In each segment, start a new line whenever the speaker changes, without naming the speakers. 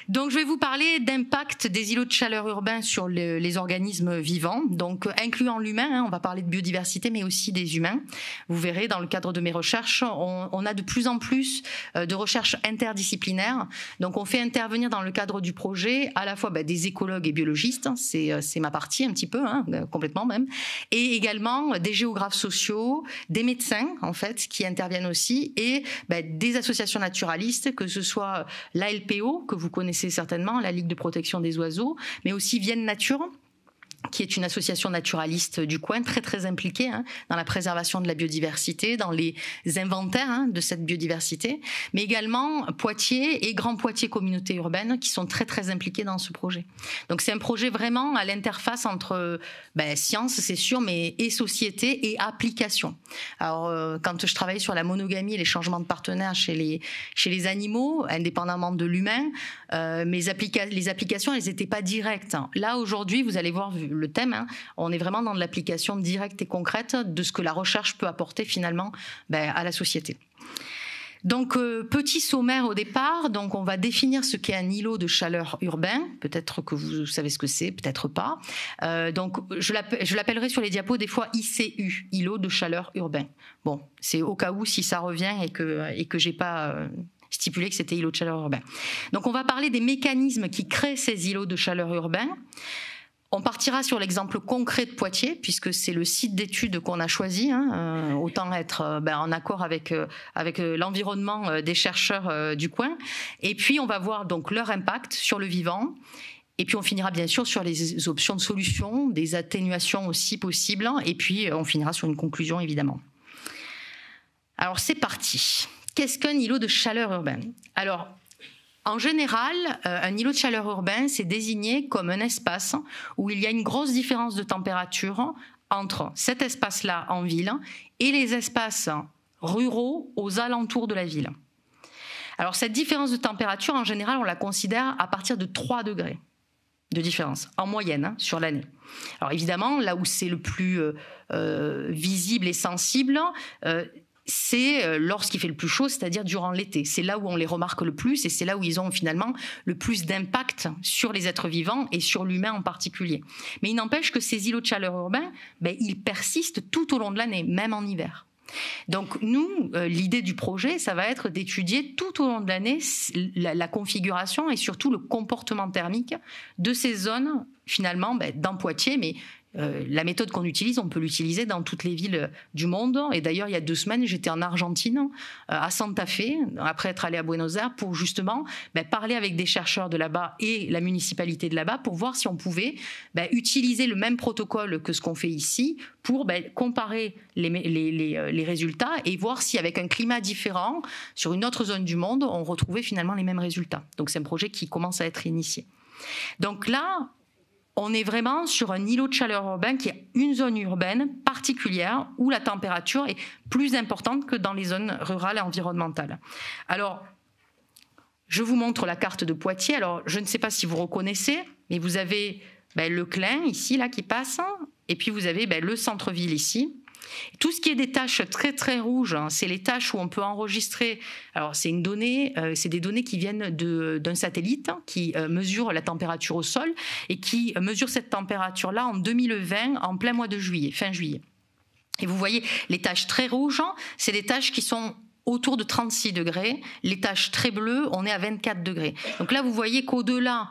Donc, je vais vous parler d'impact des îlots de chaleur urbains sur les organismes vivants, donc incluant l'humain. On va parler de biodiversité, mais aussi des humains. Vous verrez, dans le cadre de mes recherches, on a de plus en plus de recherches interdisciplinaires. Donc, on fait intervenir dans le cadre du projet à la fois des écologues et biologistes, c'est ma partie un petit peu, complètement même, et également des géographes sociaux, des médecins en fait qui interviennent aussi, et des associations naturalistes, que ce soit la LPO que vous connaissez certainement, la Ligue de protection des oiseaux, mais aussi Vienne Nature, qui est une association naturaliste du coin, très très impliquée dans la préservation de la biodiversité, dans les inventaires de cette biodiversité, mais également Poitiers et Grand Poitiers Communauté Urbaine, qui sont très très impliqués dans ce projet. Donc c'est un projet vraiment à l'interface entre science, c'est sûr, mais et société et application. Alors quand je travaillais sur la monogamie et les changements de partenaires chez les animaux, indépendamment de l'humain, les applications, elles n'étaient pas directes. Là aujourd'hui, vous allez voir le thème, on est vraiment dans de l'application directe et concrète de ce que la recherche peut apporter finalement à la société. Donc, petit sommaire au départ. Donc, on va définir ce qu'est un îlot de chaleur urbain. Peut-être que vous savez ce que c'est, peut-être pas. Donc, je l'appellerai sur les diapos des fois ICU, îlot de chaleur urbain. Bon, c'est au cas où si ça revient et que j'ai pas stipulé que c'était îlot de chaleur urbain. Donc, on va parler des mécanismes qui créent ces îlots de chaleur urbain. On partira sur l'exemple concret de Poitiers, puisque c'est le site d'étude qu'on a choisi. Autant être en accord avec l'environnement des chercheurs du coin. Et puis, on va voir donc leur impact sur le vivant. Et puis, on finira bien sûr sur les options de solutions, des atténuations aussi possibles. Et puis, on finira sur une conclusion, évidemment. Alors, c'est parti. Qu'est-ce qu'un îlot de chaleur urbaine ? Alors, en général, un îlot de chaleur urbain, c'est désigné comme un espace où il y a une grosse différence de température entre cet espace-là en ville et les espaces ruraux aux alentours de la ville. Alors, cette différence de température, en général, on la considère à partir de 3 degrés de différence, en moyenne, sur l'année. Alors, évidemment, là où c'est le plus visible et sensible, c'est lorsqu'il fait le plus chaud, c'est-à-dire durant l'été. C'est là où on les remarque le plus et c'est là où ils ont finalement le plus d'impact sur les êtres vivants et sur l'humain en particulier. Mais il n'empêche que ces îlots de chaleur urbains, ils persistent tout au long de l'année, même en hiver. Donc nous, l'idée du projet, ça va être d'étudier tout au long de l'année la configuration et surtout le comportement thermique de ces zones, finalement, dans Poitiers, mais la méthode qu'on utilise, on peut l'utiliser dans toutes les villes du monde. Et d'ailleurs, il y a 2 semaines, j'étais en Argentine, à Santa Fe, après être allée à Buenos Aires, pour justement parler avec des chercheurs de là-bas et la municipalité de là-bas pour voir si on pouvait utiliser le même protocole que ce qu'on fait ici pour comparer les résultats et voir si, avec un climat différent, sur une autre zone du monde, on retrouvait finalement les mêmes résultats. Donc, c'est un projet qui commence à être initié. Donc là, on est vraiment sur un îlot de chaleur urbain qui est une zone urbaine particulière où la température est plus importante que dans les zones rurales et environnementales. Alors, je vous montre la carte de Poitiers. Alors, je ne sais pas si vous reconnaissez, mais vous avez le Clin ici, là, qui passe, et puis vous avez le centre-ville ici. Tout ce qui est des taches très très rouges, c'est les taches où on peut enregistrer. Alors c'est des données qui viennent d'un satellite qui mesure la température au sol et qui mesure cette température-là en 2020, en plein mois de juillet, fin juillet. Et vous voyez, les taches très rouges, c'est des taches qui sont autour de 36 degrés. Les taches très bleues, on est à 24 degrés. Donc là, vous voyez qu'au-delà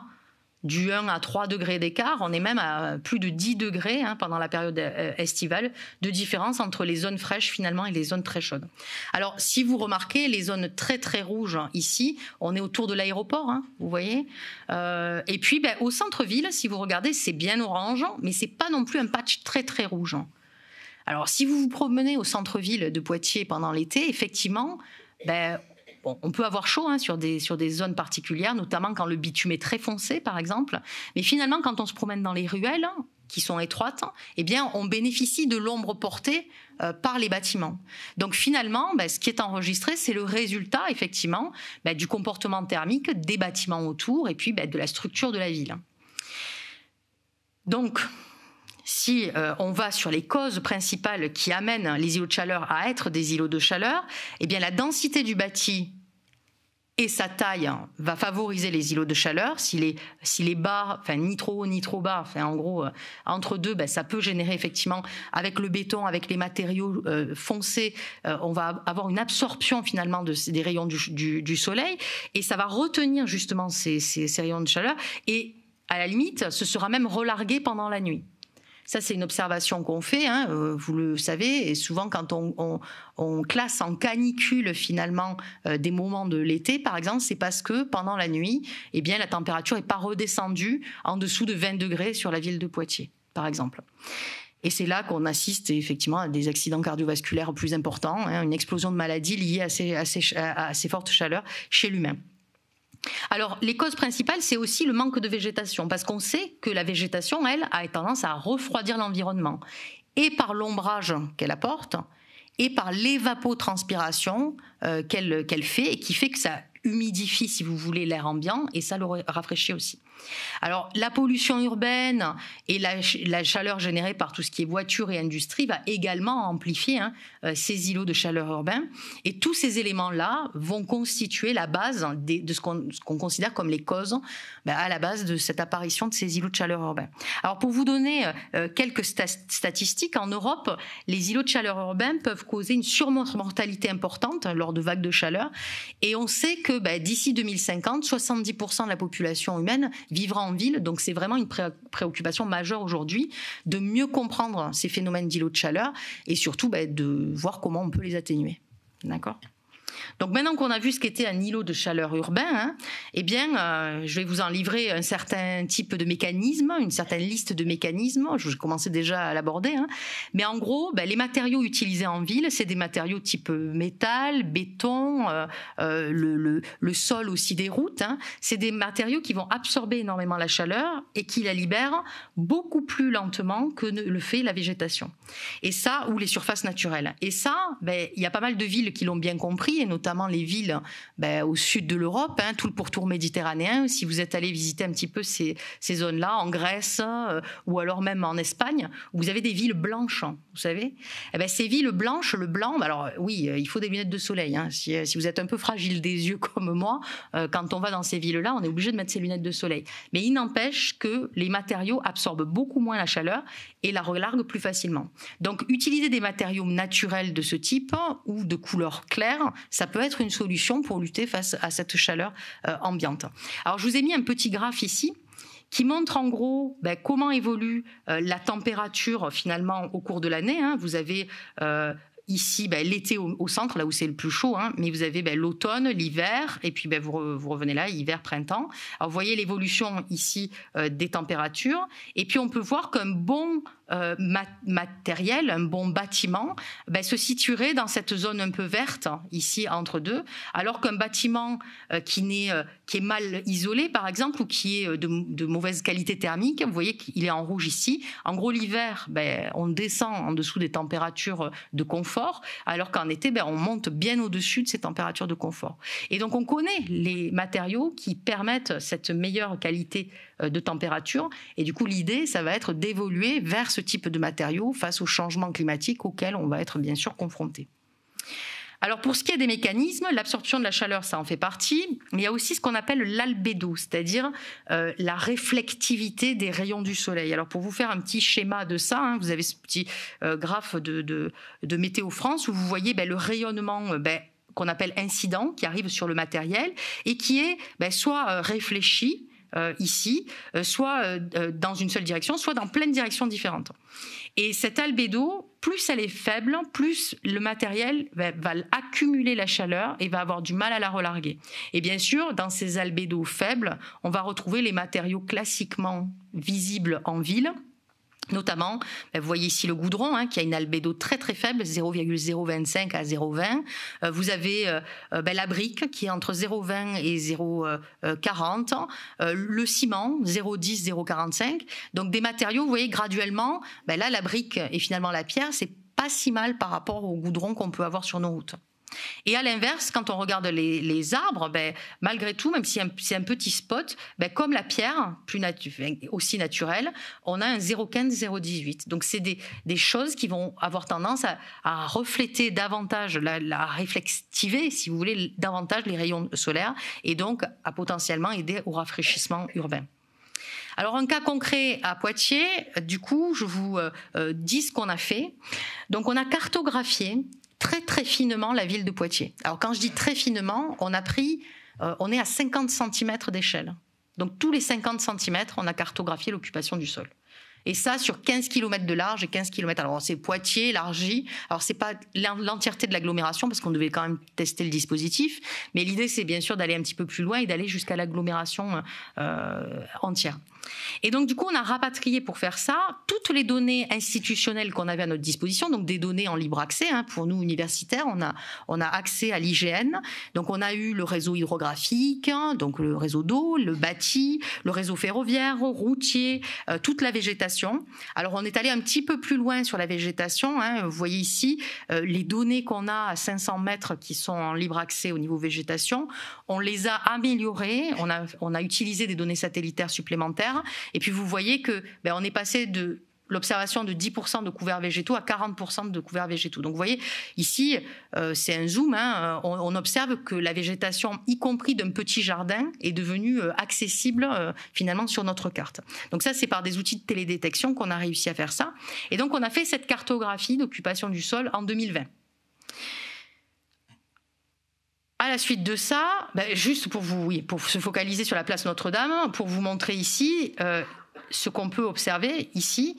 du 1 à 3 degrés d'écart, on est même à plus de 10 degrés pendant la période estivale de différence entre les zones fraîches finalement et les zones très chaudes. Alors si vous remarquez, les zones très très rouges ici, on est autour de l'aéroport, vous voyez. Et puis au centre-ville, si vous regardez, c'est bien orange, mais c'est pas non plus un patch très très rouge. Alors si vous vous promenez au centre-ville de Poitiers pendant l'été, effectivement, on peut avoir chaud sur des zones particulières, notamment quand le bitume est très foncé, par exemple. Mais finalement, quand on se promène dans les ruelles, qui sont étroites, eh bien, on bénéficie de l'ombre portée par les bâtiments. Donc finalement, ce qui est enregistré, c'est le résultat, effectivement, du comportement thermique des bâtiments autour et puis de la structure de la ville. Donc, si on va sur les causes principales qui amènent les îlots de chaleur à être des îlots de chaleur, eh bien la densité du bâti et sa taille va favoriser les îlots de chaleur. S'il est bas, enfin ni trop haut ni trop bas, enfin en gros entre deux, ça peut générer effectivement avec le béton, avec les matériaux foncés, on va avoir une absorption finalement des rayons du soleil, et ça va retenir justement ces rayons de chaleur, et à la limite, ce sera même relargué pendant la nuit. Ça, c'est une observation qu'on fait, vous le savez, et souvent quand on classe en canicule finalement des moments de l'été, par exemple, c'est parce que pendant la nuit, eh bien, la température n'est pas redescendue en dessous de 20 degrés sur la ville de Poitiers, par exemple. Et c'est là qu'on assiste effectivement à des accidents cardiovasculaires plus importants, une explosion de maladies liées à ces fortes chaleurs chez l'humain. Alors, les causes principales, c'est aussi le manque de végétation, parce qu'on sait que la végétation, elle, a tendance à refroidir l'environnement, et par l'ombrage qu'elle apporte, et par l'évapotranspiration qu'elle fait, et qui fait que ça humidifie, si vous voulez, l'air ambiant, et ça le rafraîchit aussi. Alors, la pollution urbaine et la chaleur générée par tout ce qui est voiture et industrie va également amplifier ces îlots de chaleur urbains. Et tous ces éléments-là vont constituer la base de ce qu'on considère comme les causes à la base de cette apparition de ces îlots de chaleur urbains. Alors, pour vous donner quelques statistiques, en Europe, les îlots de chaleur urbains peuvent causer une surmortalité importante lors de vagues de chaleur. Et on sait que d'ici 2050, 70% de la population humaine vivra en ville, donc c'est vraiment une préoccupation majeure aujourd'hui de mieux comprendre ces phénomènes d'îlots de chaleur et surtout de voir comment on peut les atténuer. D'accord ? Donc maintenant qu'on a vu ce qu'était un îlot de chaleur urbain, eh bien, je vais vous en livrer un certain type de mécanisme, une certaine liste de mécanismes. Je commençais déjà à l'aborder. Mais en gros, les matériaux utilisés en ville, c'est des matériaux type métal, béton, le sol aussi des routes. C'est des matériaux qui vont absorber énormément la chaleur et qui la libèrent beaucoup plus lentement que le fait la végétation. Et ça, ou les surfaces naturelles. Et ça, il y a pas mal de villes qui l'ont bien compris, et notamment les villes au sud de l'Europe, tout le pourtour méditerranéen. Si vous êtes allé visiter un petit peu ces zones-là, en Grèce ou alors même en Espagne, où vous avez des villes blanches, vous savez. Ces villes blanches, le blanc, alors oui, il faut des lunettes de soleil. Si vous êtes un peu fragile des yeux comme moi, quand on va dans ces villes-là, on est obligé de mettre ses lunettes de soleil. Mais il n'empêche que les matériaux absorbent beaucoup moins la chaleur et la relarguent plus facilement. Donc, utiliser des matériaux naturels de ce type ou de couleur claire, ça peut être une solution pour lutter face à cette chaleur ambiante. Alors, je vous ai mis un petit graphe ici qui montre en gros comment évolue la température finalement au cours de l'année. Vous avez ici l'été au centre, là où c'est le plus chaud, mais vous avez l'automne, l'hiver, et puis vous revenez là, hiver, printemps. Alors vous voyez l'évolution ici des températures, et puis on peut voir qu'un bon matériel, un bon bâtiment se situerait dans cette zone un peu verte ici entre deux, alors qu'un bâtiment qui est mal isolé par exemple, ou qui est de mauvaise qualité thermique, vous voyez qu'il est en rouge ici. En gros, l'hiver, on descend en dessous des températures de confort, alors qu'en été, on monte bien au-dessus de ces températures de confort. Et donc on connaît les matériaux qui permettent cette meilleure qualité de température, et du coup l'idée, ça va être d'évoluer vers ce type de matériaux face aux changements climatiques auxquels on va être bien sûr confronté. Alors pour ce qui est des mécanismes, l'absorption de la chaleur, ça en fait partie, mais il y a aussi ce qu'on appelle l'albédo, c'est-à-dire la réflectivité des rayons du soleil. Alors pour vous faire un petit schéma de ça, vous avez ce petit graphe de Météo France où vous voyez le rayonnement qu'on appelle incident, qui arrive sur le matériel et qui est soit réfléchi ici, soit dans une seule direction, soit dans plein de directions différentes. Et cette albédo, plus elle est faible, plus le matériel va accumuler la chaleur et va avoir du mal à la relarguer. Et bien sûr, dans ces albédos faibles, on va retrouver les matériaux classiquement visibles en ville. Notamment, vous voyez ici le goudron qui a une albédo très très faible, 0,025 à 0,20. Vous avez la brique qui est entre 0,20 et 0,40. Le ciment, 0,10, 0,45. Donc des matériaux, vous voyez graduellement, là la brique et finalement la pierre, c'est pas si mal par rapport au goudron qu'on peut avoir sur nos routes. Et à l'inverse, quand on regarde les arbres, malgré tout, même si c'est un petit spot, comme la pierre, aussi naturelle, on a un 0,15-0,18. Donc c'est des choses qui vont avoir tendance à refléter davantage, à réflectiver, si vous voulez, davantage les rayons solaires et donc à potentiellement aider au rafraîchissement urbain. Alors, un cas concret à Poitiers, du coup, je vous dis ce qu'on a fait. Donc, on a cartographié très, très finement la ville de Poitiers. Alors, quand je dis très finement, on est à 50 cm d'échelle. Donc, tous les 50 cm, on a cartographié l'occupation du sol. Et ça, sur 15 km de large et 15 km. Alors, c'est Poitiers, élargi. Alors, c'est pas l'entièreté de l'agglomération, parce qu'on devait quand même tester le dispositif. Mais l'idée, c'est bien sûr d'aller un petit peu plus loin et d'aller jusqu'à l'agglomération entière. Et donc, du coup, on a rapatrié pour faire ça toutes les données institutionnelles qu'on avait à notre disposition, donc des données en libre accès. Pour nous, universitaires, on a accès à l'IGN. Donc, on a eu le réseau hydrographique, donc le réseau d'eau, le bâti, le réseau ferroviaire, routier, toute la végétation. Alors, on est allé un petit peu plus loin sur la végétation. Vous voyez ici les données qu'on a à 500 mètres qui sont en libre accès au niveau végétation. On les a améliorées. On a utilisé des données satellitaires supplémentaires. Et puis vous voyez que on est passé de l'observation de 10% de couverts végétaux à 40% de couverts végétaux. Donc vous voyez, ici, c'est un zoom, on observe que la végétation, y compris d'un petit jardin, est devenue accessible finalement sur notre carte. Donc ça, c'est par des outils de télédétection qu'on a réussi à faire ça. Et donc on a fait cette cartographie d'occupation du sol en 2020. À la suite de ça, juste pour se focaliser sur la place Notre-Dame, pour vous montrer ici ce qu'on peut observer ici,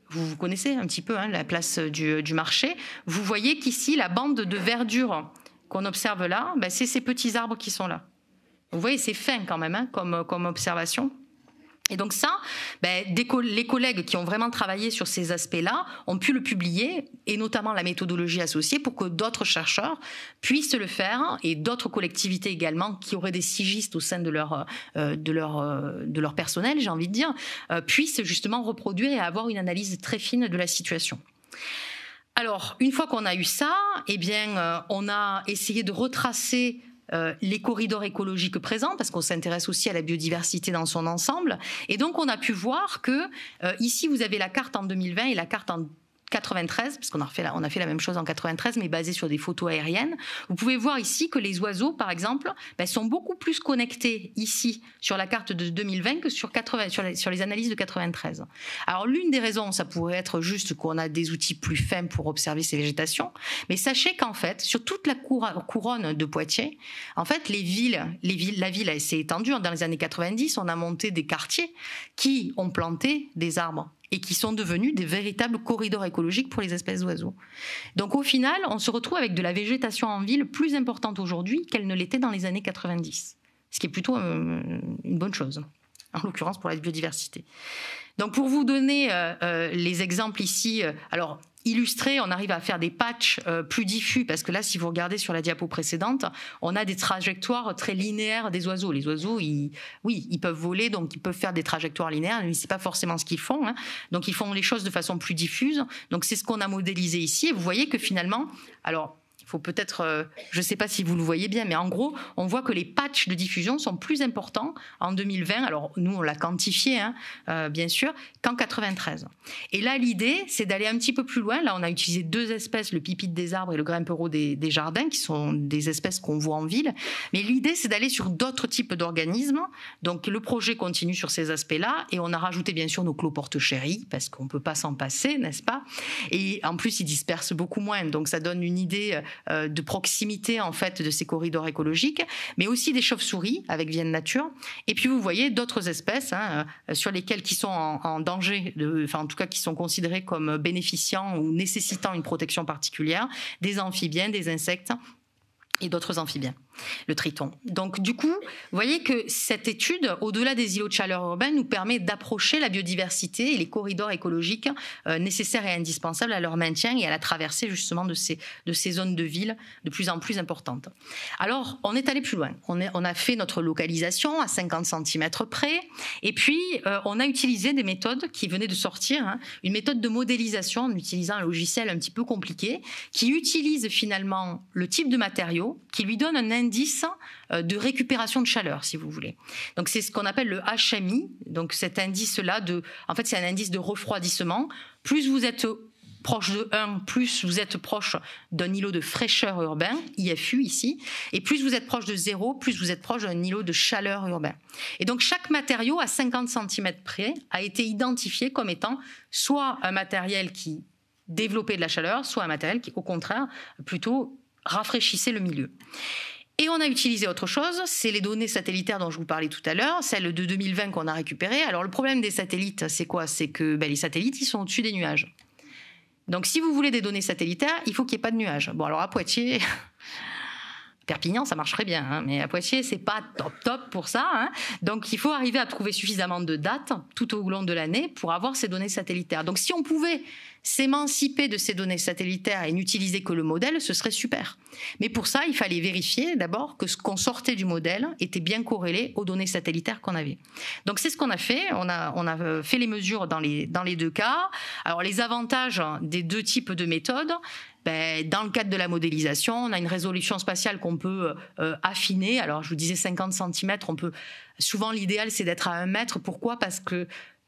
vous connaissez un petit peu la place du marché. Vous voyez qu'ici, la bande de verdure qu'on observe là, c'est ces petits arbres qui sont là. Vous voyez, c'est fin quand même comme observation. Et donc ça, les collègues qui ont vraiment travaillé sur ces aspects-là ont pu le publier, et notamment la méthodologie associée, pour que d'autres chercheurs puissent le faire, et d'autres collectivités également qui auraient des sigistes au sein de leur personnel, j'ai envie de dire, puissent justement reproduire et avoir une analyse très fine de la situation. Alors, une fois qu'on a eu ça, on a essayé de retracer les corridors écologiques présents, parce qu'on s'intéresse aussi à la biodiversité dans son ensemble. Et donc, on a pu voir que ici, vous avez la carte en 2020 et la carte en 93, parce qu'on a fait la même chose en 93, mais basée sur des photos aériennes. Vous pouvez voir ici que les oiseaux, par exemple, sont beaucoup plus connectés ici sur la carte de 2020 que sur les analyses de 93. Alors, l'une des raisons, ça pourrait être juste qu'on a des outils plus fins pour observer ces végétations, mais sachez qu'en fait, sur toute la couronne de Poitiers, en fait, la ville s'est étendue. Dans les années 90, on a monté des quartiers qui ont planté des arbres et qui sont devenus des véritables corridors écologiques pour les espèces d'oiseaux. Donc au final, on se retrouve avec de la végétation en ville plus importante aujourd'hui qu'elle ne l'était dans les années 90, ce qui est plutôt une bonne chose, en l'occurrence pour la biodiversité. Donc pour vous donner les exemples ici, alors illustrés, on arrive à faire des patchs plus diffus, parce que là, si vous regardez sur la diapo précédente, on a des trajectoires très linéaires des oiseaux. Les oiseaux, ils peuvent voler, donc ils peuvent faire des trajectoires linéaires, mais c'est pas forcément ce qu'ils font. Donc ils font les choses de façon plus diffuse. Donc c'est ce qu'on a modélisé ici. Et vous voyez que finalement, alors il faut peut-être, je ne sais pas si vous le voyez bien, mais en gros, on voit que les patchs de diffusion sont plus importants en 2020. Alors, nous, on l'a quantifié, bien sûr, qu'en 93. Et là, l'idée, c'est d'aller un petit peu plus loin. Là, on a utilisé deux espèces, le pipite des arbres et le grimpereau des jardins, qui sont des espèces qu'on voit en ville. Mais l'idée, c'est d'aller sur d'autres types d'organismes. Donc, le projet continue sur ces aspects-là. Et on a rajouté, bien sûr, nos cloporte-chéris, parce qu'on ne peut pas s'en passer, n'est-ce pas? Et en plus, ils dispersent beaucoup moins. Donc, ça donne une idée de proximité en fait de ces corridors écologiques, mais aussi des chauves-souris avec Vienne Nature. Et puis vous voyez d'autres espèces sur lesquelles qui sont en danger, en tout cas qui sont considérées comme bénéficiant ou nécessitant une protection particulière, des amphibiens, des insectes et d'autres amphibiens. le Triton. Donc du coup, vous voyez que cette étude, au-delà des îlots de chaleur urbains, nous permet d'approcher la biodiversité et les corridors écologiques nécessaires et indispensables à leur maintien et à la traversée justement de ces zones de ville de plus en plus importantes. Alors, on est allé plus loin. On a fait notre localisation à 50 cm près, et puis on a utilisé des méthodes qui venaient de sortir, hein, une méthode de modélisation en utilisant un logiciel un petit peu compliqué, qui utilise finalement le type de matériau, qui lui donne un indice de récupération de chaleur, si vous voulez. Donc c'est ce qu'on appelle le HMI. Donc cet indice-là, en fait, c'est un indice de refroidissement. Plus vous êtes proche de 1, plus vous êtes proche d'un îlot de fraîcheur urbain, IFU ici, et plus vous êtes proche de 0, plus vous êtes proche d'un îlot de chaleur urbain. Et donc chaque matériau, à 50 cm près, a été identifié comme étant soit un matériel qui développait de la chaleur, soit un matériel qui, au contraire, plutôt rafraîchissait le milieu. Et on a utilisé autre chose, c'est les données satellitaires dont je vous parlais tout à l'heure, celles de 2020 qu'on a récupérées. Alors le problème des satellites, c'est quoi? C'est que les satellites, ils sont au-dessus des nuages. Donc si vous voulez des données satellitaires, il faut qu'il n'y ait pas de nuages. Bon, alors à Poitiers, Perpignan, ça marcherait bien, hein, mais à Poitiers, c'est pas top pour ça. Hein. Donc il faut arriver à trouver suffisamment de dates tout au long de l'année pour avoir ces données satellitaires. Donc si on pouvait s'émanciper de ces données satellitaires et n'utiliser que le modèle, ce serait super. Mais pour ça, il fallait vérifier d'abord que ce qu'on sortait du modèle était bien corrélé aux données satellitaires qu'on avait. Donc c'est ce qu'on a fait. On a fait les mesures dans les deux cas. Alors les avantages des deux types de méthodes, dans le cadre de la modélisation, on a une résolution spatiale qu'on peut affiner. Alors je vous disais 50 cm, souvent l'idéal c'est d'être à 1 mètre. Pourquoi? Parce que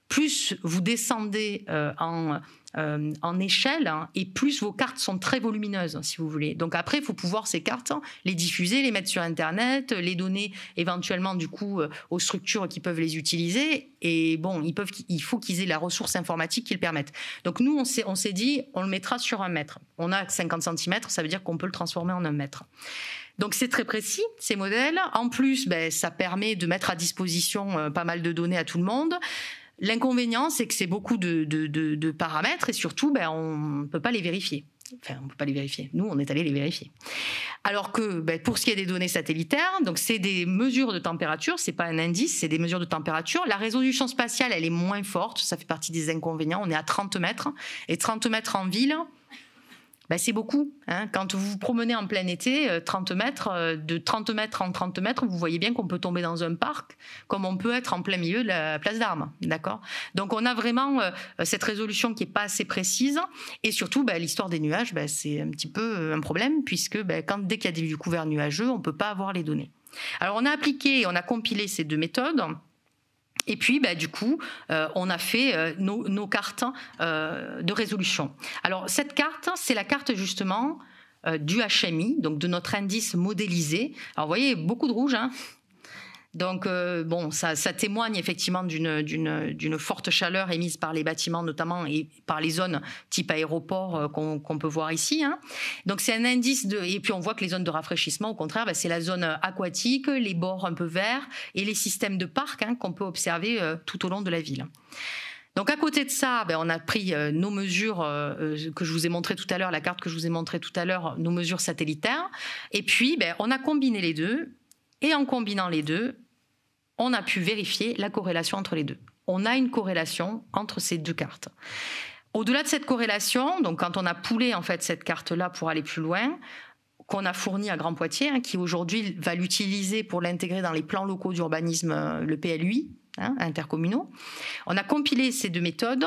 plus vous descendez en échelle, hein, et plus vos cartes sont très volumineuses, si vous voulez. Donc après, il faut pouvoir ces cartes, les diffuser, les mettre sur Internet, les donner éventuellement du coup aux structures qui peuvent les utiliser. Et bon, il faut qu'ils aient la ressource informatique qui le permette. Donc nous, on s'est dit, on le mettra sur 1 mètre. On a 50 cm, ça veut dire qu'on peut le transformer en 1 mètre. Donc c'est très précis, ces modèles. En plus, ça permet de mettre à disposition pas mal de données à tout le monde. L'inconvénient, c'est que c'est beaucoup de paramètres et surtout, on ne peut pas les vérifier. Enfin, on ne peut pas les vérifier. Nous, on est allé les vérifier. Alors que pour ce qui est des données satellitaires, donc c'est des mesures de température, c'est pas un indice, c'est des mesures de température. La résolution spatiale, elle est moins forte, ça fait partie des inconvénients. On est à 30 mètres et 30 mètres en ville, c'est beaucoup. Hein. Quand vous vous promenez en plein été, 30 mètres, de 30 mètres en 30 mètres, vous voyez bien qu'on peut tomber dans un parc, comme on peut être en plein milieu de la place d'Armes. D'accord ? Donc on a vraiment cette résolution qui n'est pas assez précise. Et surtout, l'histoire des nuages, c'est un petit peu un problème, puisque dès qu'il y a des couverts nuageux, on ne peut pas avoir les données. Alors on a appliqué, on a compilé ces deux méthodes. Et puis, du coup, on a fait nos cartes de résolution. Alors, cette carte, c'est la carte justement du HMI, donc de notre indice modélisé. Alors, vous voyez, beaucoup de rouge, hein. Donc, ça témoigne effectivement d'une forte chaleur émise par les bâtiments notamment et par les zones type aéroport qu'on peut voir ici. Hein. Donc, c'est un indice et puis on voit que les zones de rafraîchissement, au contraire, c'est la zone aquatique, les bords un peu verts et les systèmes de parcs qu'on peut observer tout au long de la ville. Donc à côté de ça, on a pris nos mesures que je vous ai montré tout à l'heure, la carte que je vous ai montrée tout à l'heure, nos mesures satellitaires. Et puis, on a combiné les deux. Et en combinant les deux, on a pu vérifier la corrélation entre les deux. On a une corrélation entre ces deux cartes. Au-delà de cette corrélation, donc quand on a poolé en fait cette carte-là pour aller plus loin, qu'on a fourni à Grand Poitiers, qui aujourd'hui va l'utiliser pour l'intégrer dans les plans locaux d'urbanisme, le PLUI, intercommunaux, on a compilé ces deux méthodes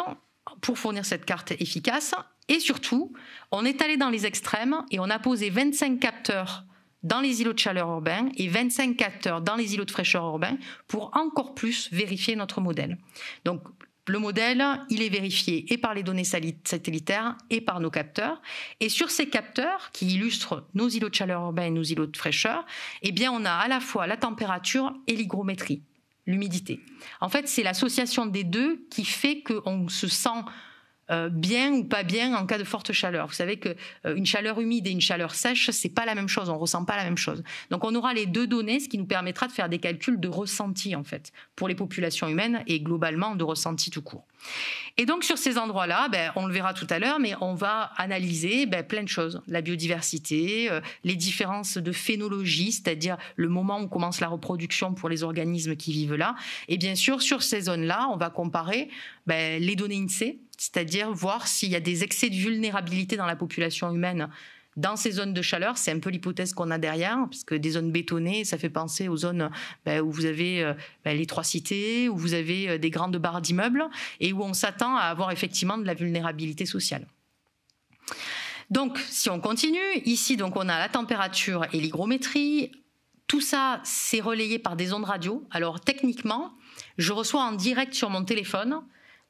pour fournir cette carte efficace. Et surtout, on est allé dans les extrêmes et on a posé 25 capteurs dans les îlots de chaleur urbains et 25 capteurs dans les îlots de fraîcheur urbains pour encore plus vérifier notre modèle. Donc, le modèle, il est vérifié et par les données satellitaires et par nos capteurs. Et sur ces capteurs qui illustrent nos îlots de chaleur urbains et nos îlots de fraîcheur, on a à la fois la température et l'hygrométrie, l'humidité. En fait, c'est l'association des deux qui fait qu'on se sent bien ou pas bien en cas de forte chaleur. Vous savez qu'une chaleur humide et une chaleur sèche, c'est pas la même chose, on ressent pas la même chose. Donc on aura les deux données, ce qui nous permettra de faire des calculs de ressenti en fait, pour les populations humaines et globalement de ressenti tout court. Et donc sur ces endroits-là, on le verra tout à l'heure, mais on va analyser plein de choses. La biodiversité, les différences de phénologie, c'est-à-dire le moment où commence la reproduction pour les organismes qui vivent là. Et bien sûr, sur ces zones-là, on va comparer les données INSEE, c'est-à-dire voir s'il y a des excès de vulnérabilité dans la population humaine dans ces zones de chaleur. C'est un peu l'hypothèse qu'on a derrière, parce que des zones bétonnées, ça fait penser aux zones où vous avez les trois cités, où vous avez des grandes barres d'immeubles, et où on s'attend à avoir effectivement de la vulnérabilité sociale. Donc, si on continue, ici, donc, on a la température et l'hygrométrie. Tout ça, c'est relayé par des ondes radio. Alors, techniquement, je reçois en direct sur mon téléphone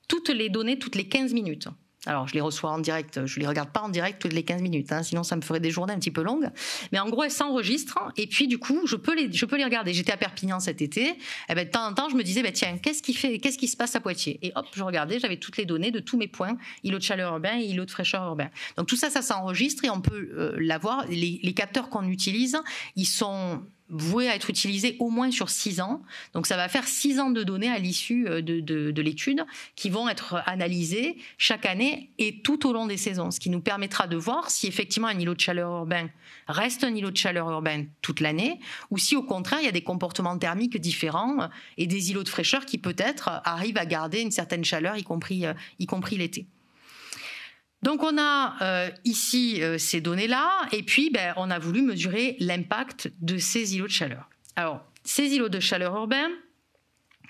toutes les données toutes les 15 minutes. Alors, je les reçois en direct, je ne les regarde pas en direct toutes les 15 minutes, sinon ça me ferait des journées un petit peu longues. Mais en gros, elles s'enregistrent et puis du coup, je peux les regarder. J'étais à Perpignan cet été, et de temps en temps, je me disais, tiens, qu'est-ce qui se passe à Poitiers? Et hop, je regardais, j'avais toutes les données de tous mes points, îlots de chaleur urbain et îlots de fraîcheur urbain. Donc tout ça, ça s'enregistre et on peut l'avoir. Les capteurs qu'on utilise, ils sont voués à être utilisés au moins sur 6 ans. Donc ça va faire 6 ans de données à l'issue de l'étude qui vont être analysées chaque année et tout au long des saisons, ce qui nous permettra de voir si effectivement un îlot de chaleur urbain reste un îlot de chaleur urbain toute l'année ou si au contraire il y a des comportements thermiques différents et des îlots de fraîcheur qui peut-être arrivent à garder une certaine chaleur, y compris l'été. Donc on a ici ces données-là et puis on a voulu mesurer l'impact de ces îlots de chaleur. Alors, ces îlots de chaleur urbains,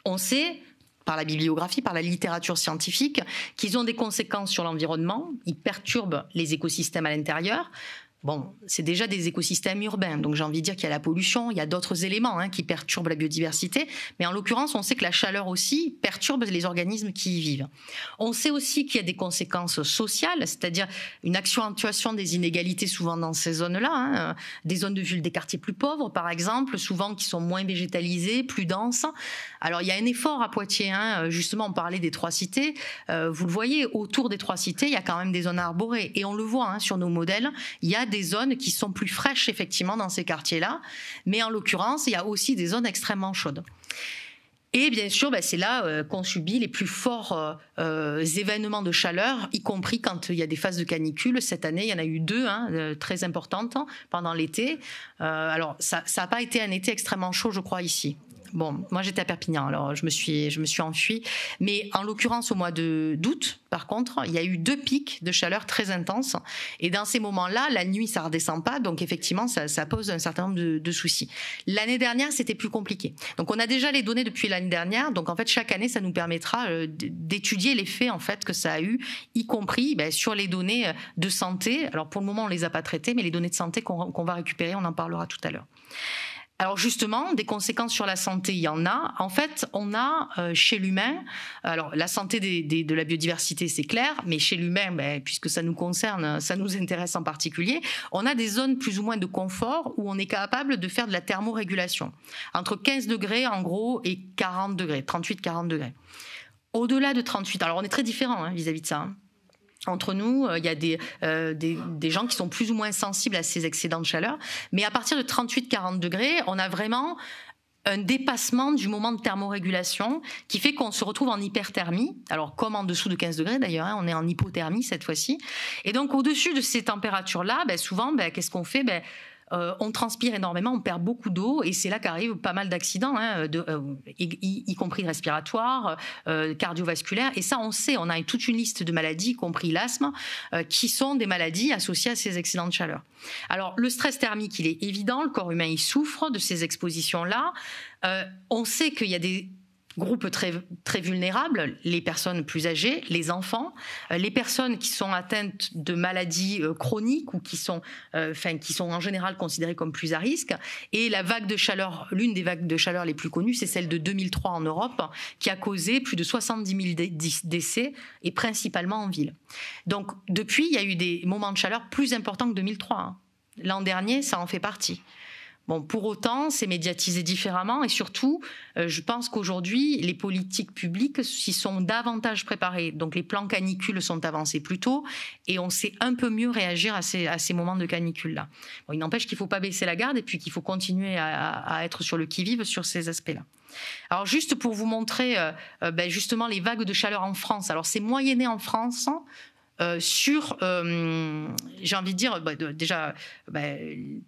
on sait par la bibliographie, par la littérature scientifique, qu'ils ont des conséquences sur l'environnement, ils perturbent les écosystèmes à l'intérieur. Bon, c'est déjà des écosystèmes urbains, donc j'ai envie de dire qu'il y a la pollution, il y a d'autres éléments qui perturbent la biodiversité, mais en l'occurrence, on sait que la chaleur aussi perturbe les organismes qui y vivent. On sait aussi qu'il y a des conséquences sociales, c'est-à-dire une accentuation des inégalités souvent dans ces zones-là, des zones de ville des quartiers plus pauvres, par exemple, souvent qui sont moins végétalisées, plus denses. Alors, il y a un effort à Poitiers, justement, on parlait des trois cités, vous le voyez, autour des trois cités, il y a quand même des zones arborées, et on le voit sur nos modèles, il y a des zones qui sont plus fraîches effectivement dans ces quartiers-là, mais en l'occurrence, il y a aussi des zones extrêmement chaudes. Et bien sûr, c'est là qu'on subit les plus forts événements de chaleur, y compris quand il y a des phases de canicule. Cette année, il y en a eu 2 très importantes pendant l'été. Alors, ça n'a pas été un été extrêmement chaud, je crois, ici. Bon, moi j'étais à Perpignan, alors je me suis enfuie. Mais en l'occurrence, au mois d'août, par contre, il y a eu 2 pics de chaleur très intenses. Et dans ces moments-là, la nuit, ça ne redescend pas. Donc effectivement, ça pose un certain nombre de soucis. L'année dernière, c'était plus compliqué. Donc on a déjà les données depuis l'année dernière. Donc en fait, chaque année, ça nous permettra d'étudier l'effet en fait que ça a eu, y compris sur les données de santé. Alors pour le moment, on ne les a pas traitées, mais les données de santé qu'on va récupérer, on en parlera tout à l'heure. Alors justement, des conséquences sur la santé, il y en a. En fait, on a chez l'humain, alors la santé de la biodiversité, c'est clair, mais chez l'humain, puisque ça nous concerne, ça nous intéresse en particulier, on a des zones plus ou moins de confort où on est capable de faire de la thermorégulation. Entre 15 degrés en gros et 40 degrés, 38-40 degrés. Au-delà de 38, alors on est très différents vis-à-vis de ça. Entre nous, il y a des gens qui sont plus ou moins sensibles à ces excédents de chaleur. Mais à partir de 38-40 degrés, on a vraiment un dépassement du moment de thermorégulation qui fait qu'on se retrouve en hyperthermie. Alors, comme en dessous de 15 degrés d'ailleurs, on est en hypothermie cette fois-ci. Et donc, au-dessus de ces températures-là, souvent, qu'est-ce qu'on fait ? On transpire énormément, on perd beaucoup d'eau et c'est là qu'arrivent pas mal d'accidents, y compris respiratoires, cardiovasculaires. Et ça, on sait, on a toute une liste de maladies, y compris l'asthme, qui sont des maladies associées à ces excédents de chaleur. Alors, le stress thermique, il est évident, le corps humain, il souffre de ces expositions-là. On sait qu'il y a des groupes très, très vulnérables, les personnes plus âgées, les enfants, les personnes qui sont atteintes de maladies chroniques ou qui sont en général considérées comme plus à risque. Et la vague de chaleur, l'une des vagues de chaleur les plus connues, c'est celle de 2003 en Europe, qui a causé plus de 70 000 décès, et principalement en ville. Donc depuis, il y a eu des moments de chaleur plus importants que 2003. L'an dernier, ça en fait partie. Bon, pour autant, c'est médiatisé différemment et surtout, je pense qu'aujourd'hui, les politiques publiques s'y sont davantage préparées. Donc, les plans canicules sont avancés plus tôt et on sait un peu mieux réagir à ces moments de canicule-là. Bon, il n'empêche qu'il ne faut pas baisser la garde et puis qu'il faut continuer à être sur le qui-vive sur ces aspects-là. Alors, juste pour vous montrer justement les vagues de chaleur en France. Alors, c'est moyenné en France sur, j'ai envie de dire, déjà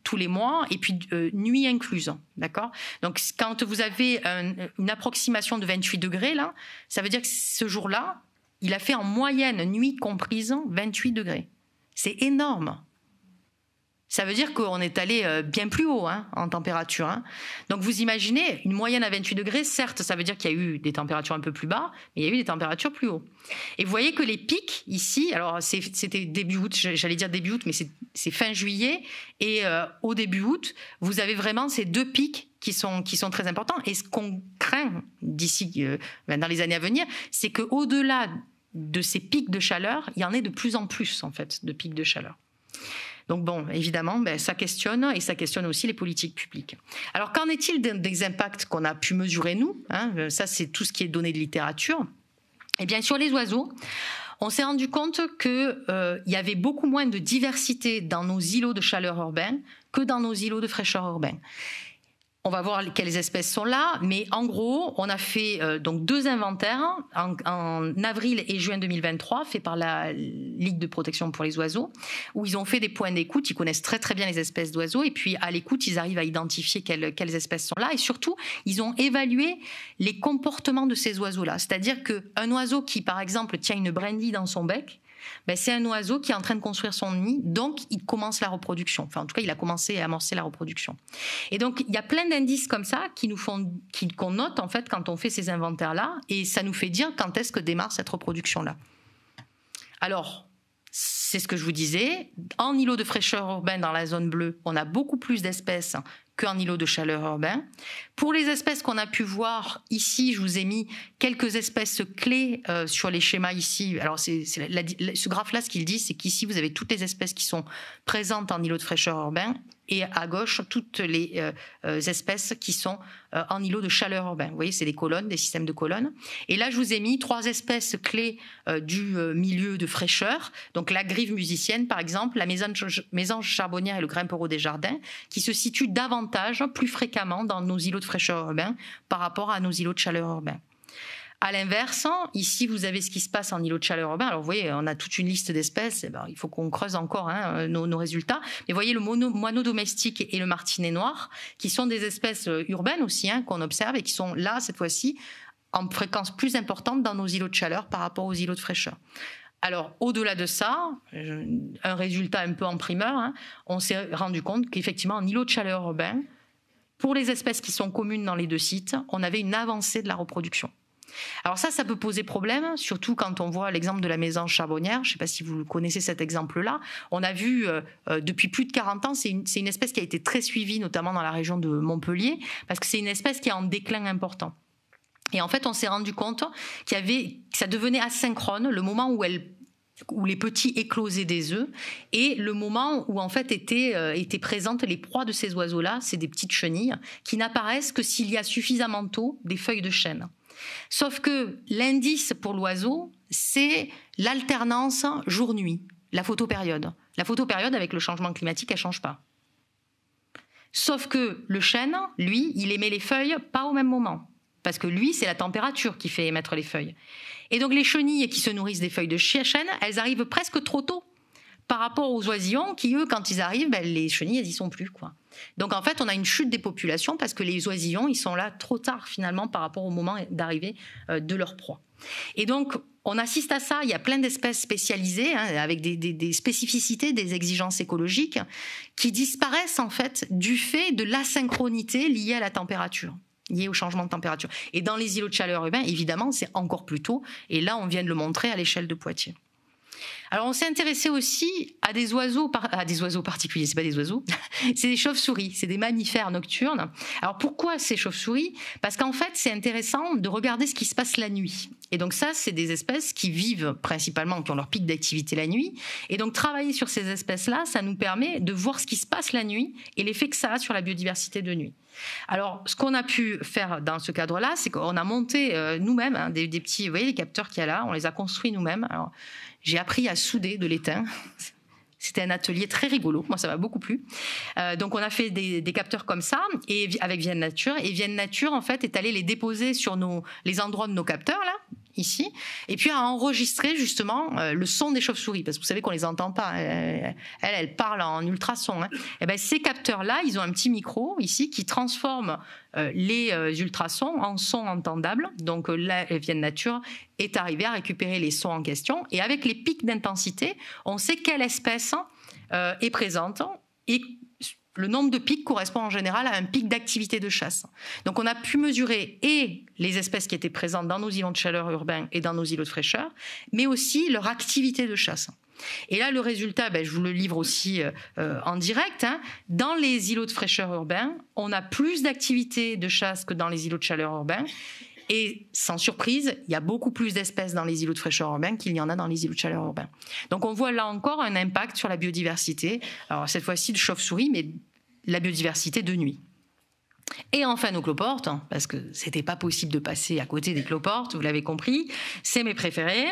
tous les mois, et puis nuit incluse, d'accord. Donc, quand vous avez une approximation de 28 degrés, là, ça veut dire que ce jour-là, il a fait en moyenne, nuit comprise, 28 degrés. C'est énorme. Ça veut dire qu'on est allé bien plus haut en température. Donc vous imaginez, une moyenne à 28 degrés, certes, ça veut dire qu'il y a eu des températures un peu plus bas, mais il y a eu des températures plus haut. Et vous voyez que les pics ici, alors c'était début août, j'allais dire début août, mais c'est fin juillet, et au début août, vous avez vraiment ces deux pics qui sont très importants. Et ce qu'on craint d'ici, dans les années à venir, c'est qu'au-delà de ces pics de chaleur, il y en ait de plus en plus, en fait, de pics de chaleur. Donc bon, évidemment, ça questionne et ça questionne aussi les politiques publiques. Alors, qu'en est-il des impacts qu'on a pu mesurer, nous Ça, c'est tout ce qui est donné de littérature. Eh bien, sur les oiseaux, on s'est rendu compte qu'il y avait beaucoup moins de diversité dans nos îlots de chaleur urbains que dans nos îlots de fraîcheur urbains. On va voir quelles espèces sont là, mais en gros, on a fait donc 2 inventaires en avril et juin 2023, faits par la Ligue de protection pour les oiseaux, où ils ont fait des points d'écoute. Ils connaissent très très bien les espèces d'oiseaux, et puis à l'écoute, ils arrivent à identifier quelles espèces sont là, et surtout, ils ont évalué les comportements de ces oiseaux-là. C'est-à-dire qu'un oiseau qui, par exemple, tient une brindille dans son bec, c'est un oiseau qui est en train de construire son nid, donc il commence la reproduction. Enfin, en tout cas, il a commencé à amorcer la reproduction. Et donc, il y a plein d'indices comme ça qu'on note en fait quand on fait ces inventaires-là, et ça nous fait dire quand est-ce que démarre cette reproduction-là. Alors, c'est ce que je vous disais. En îlot de fraîcheur urbain, dans la zone bleue, on a beaucoup plus d'espèces qu'en îlot de chaleur urbain. Pour les espèces qu'on a pu voir ici, je vous ai mis quelques espèces clés sur les schémas ici. Alors, ce graphe-là, ce qu'il dit, c'est qu'ici, vous avez toutes les espèces qui sont présentes en îlot de fraîcheur urbain, et à gauche, toutes les espèces qui sont en îlot de chaleur urbain. Vous voyez, c'est des colonnes, des systèmes de colonnes. Et là, je vous ai mis 3 espèces clés du milieu de fraîcheur. Donc, la grive musicienne, par exemple, la mésange charbonnière et le grimpereau des jardins, qui se situent davantage, plus fréquemment, dans nos îlots de fraîcheur urbain par rapport à nos îlots de chaleur urbain. À l'inverse, ici, vous avez ce qui se passe en îlot de chaleur urbain. Alors, vous voyez, on a toute une liste d'espèces. Il faut qu'on creuse encore nos résultats. Mais vous voyez, le moineau domestique et le martinet noir, qui sont des espèces urbaines aussi, qu'on observe et qui sont là, cette fois-ci, en fréquence plus importante dans nos îlots de chaleur par rapport aux îlots de fraîcheur. Alors, au-delà de ça, un résultat un peu en primeur, on s'est rendu compte qu'effectivement, en îlot de chaleur urbain, pour les espèces qui sont communes dans les 2 sites, on avait une avancée de la reproduction. Alors ça peut poser problème, surtout quand on voit l'exemple de la mésange charbonnière. Je ne sais pas si vous connaissez cet exemple-là. On a vu depuis plus de 40 ans, c'est une espèce qui a été très suivie, notamment dans la région de Montpellier, parce que c'est une espèce qui est en déclin important. Et en fait, on s'est rendu compte que ça devenait asynchrone, le moment où les petits éclosaient des œufs, et le moment où en fait étaient présentes les proies de ces oiseaux-là, c'est des petites chenilles, qui n'apparaissent que s'il y a suffisamment tôt des feuilles de chêne. Sauf que l'indice pour l'oiseau, c'est l'alternance jour-nuit, la photopériode. La photopériode, avec le changement climatique, elle ne change pas. Sauf que le chêne, lui, il émet les feuilles pas au même moment. Parce que lui, c'est la température qui fait émettre les feuilles. Et donc les chenilles qui se nourrissent des feuilles de chêne, elles arrivent presque trop tôt par rapport aux oisillons qui, eux, quand ils arrivent, les chenilles, elles n'y sont plus, quoi. Donc en fait, on a une chute des populations parce que les oisillons, ils sont là trop tard finalement par rapport au moment d'arrivée de leur proie. Et donc, on assiste à ça. Il y a plein d'espèces spécialisées avec des spécificités, des exigences écologiques qui disparaissent en fait du fait de l'asynchronité liée à la température, liée au changement de température. Et dans les îlots de chaleur urbains, évidemment, c'est encore plus tôt. Et là, on vient de le montrer à l'échelle de Poitiers. Alors, on s'est intéressé aussi à des oiseaux, à des oiseaux particuliers, c'est pas des oiseaux, c'est des chauves-souris, c'est des mammifères nocturnes. Alors pourquoi ces chauves-souris? Parce qu'en fait, c'est intéressant de regarder ce qui se passe la nuit. Et donc ça, c'est des espèces qui vivent principalement, qui ont leur pic d'activité la nuit. Et donc travailler sur ces espèces-là, ça nous permet de voir ce qui se passe la nuit et l'effet que ça a sur la biodiversité de nuit. Alors, ce qu'on a pu faire dans ce cadre-là, c'est qu'on a monté nous-mêmes des petits, vous voyez les capteurs qu'il y a là, on les a construits nous-mêmes. Alors, j'ai appris à souder de l'étain. C'était un atelier très rigolo, moi ça m'a beaucoup plu. Donc on a fait des capteurs comme ça et avec Vienne Nature. Et Vienne Nature en fait est allé les déposer sur les endroits de nos capteurs là, ici, et puis a enregistré justement le son des chauves-souris, parce que vous savez qu'on les entend pas. Elles parlent en ultrasons. Hein. Et ben ces capteurs-là, ils ont un petit micro ici qui transforme les ultrasons en sons entendables. Donc la Vienne Nature est arrivée à récupérer les sons en question, et avec les pics d'intensité, on sait quelle espèce est présente, et le nombre de pics correspond en général à un pic d'activité de chasse. Donc on a pu mesurer et les espèces qui étaient présentes dans nos îlots de chaleur urbains et dans nos îlots de fraîcheur, mais aussi leur activité de chasse. Et là, le résultat, je vous le livre aussi en direct. Hein. Dans les îlots de fraîcheur urbains, on a plus d'activité de chasse que dans les îlots de chaleur urbains. Et sans surprise, il y a beaucoup plus d'espèces dans les îlots de fraîcheur urbains qu'il y en a dans les îlots de chaleur urbains. Donc on voit là encore un impact sur la biodiversité. Alors cette fois-ci de chauve-souris, mais la biodiversité de nuit. Et enfin nos cloportes, parce que c'était pas possible de passer à côté des cloportes, vous l'avez compris, c'est mes préférés.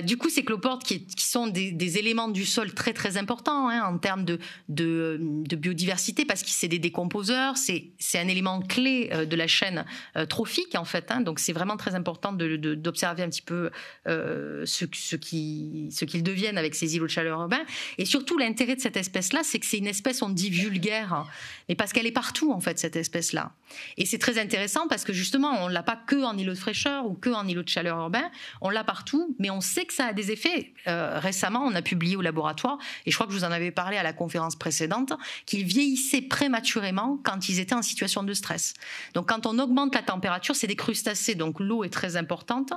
Du coup, ces cloportes qui sont des éléments du sol très très importants en termes de biodiversité, parce que c'est des décomposeurs, c'est un élément clé de la chaîne trophique en fait. Donc c'est vraiment très important d'observer un petit peu ce qu'ils deviennent avec ces îlots de chaleur urbains. Et surtout l'intérêt de cette espèce-là, c'est que c'est une espèce, on dit vulgaire, mais parce qu'elle est partout en fait cette espèce-là. Et c'est très intéressant parce que justement, on ne l'a pas que en îlot de fraîcheur ou que en îlot de chaleur urbain, on l'a partout, mais on sait que ça a des effets. Récemment, on a publié au laboratoire, et je crois que je vous en avais parlé à la conférence précédente, qu'ils vieillissaient prématurément quand ils étaient en situation de stress. Donc quand on augmente la température, c'est des crustacés, donc l'eau est très importante,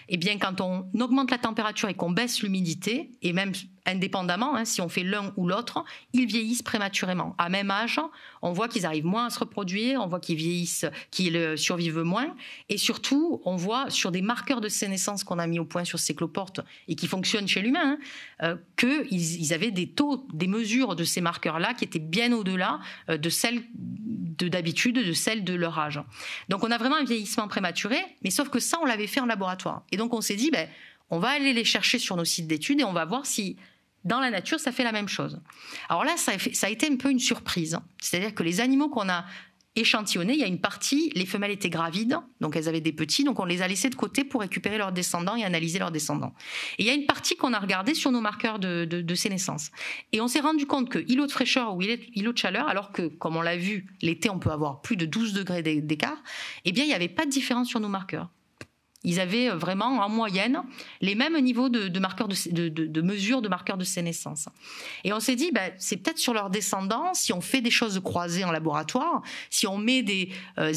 et bien quand on augmente la température et qu'on baisse l'humidité, et même indépendamment, si on fait l'un ou l'autre, ils vieillissent prématurément. À même âge, on voit qu'ils arrivent moins à se reproduire, on voit qu'ils vieillissent, qu'ils survivent moins, et surtout, on voit sur des marqueurs de sénescence qu'on a mis au point sur ces cloportes et qui fonctionnent chez l'humain, qu'ils avaient des taux, des mesures de ces marqueurs-là qui étaient bien au-delà de celles d'habitude, de celles de leur âge. Donc on a vraiment un vieillissement prématuré, mais sauf que ça, on l'avait fait en laboratoire. Et donc on s'est dit, on va aller les chercher sur nos sites d'études et on va voir si dans la nature, ça fait la même chose. Alors là, ça a été un peu une surprise. C'est-à-dire que les animaux qu'on a échantillonnés, il y a une partie, les femelles étaient gravides, donc elles avaient des petits, donc on les a laissés de côté pour récupérer leurs descendants et analyser leurs descendants. Et il y a une partie qu'on a regardée sur nos marqueurs de sénescence. Et on s'est rendu compte que îlot de fraîcheur ou îlot de chaleur, alors que, comme on l'a vu, l'été, on peut avoir plus de 12 degrés d'écart, eh bien, il n'y avait pas de différence sur nos marqueurs. Ils avaient vraiment, en moyenne, les mêmes niveaux de marqueurs de mesure de marqueurs de sénescence. Et on s'est dit, c'est peut-être sur leurs descendants, si on fait des choses croisées en laboratoire, si on met des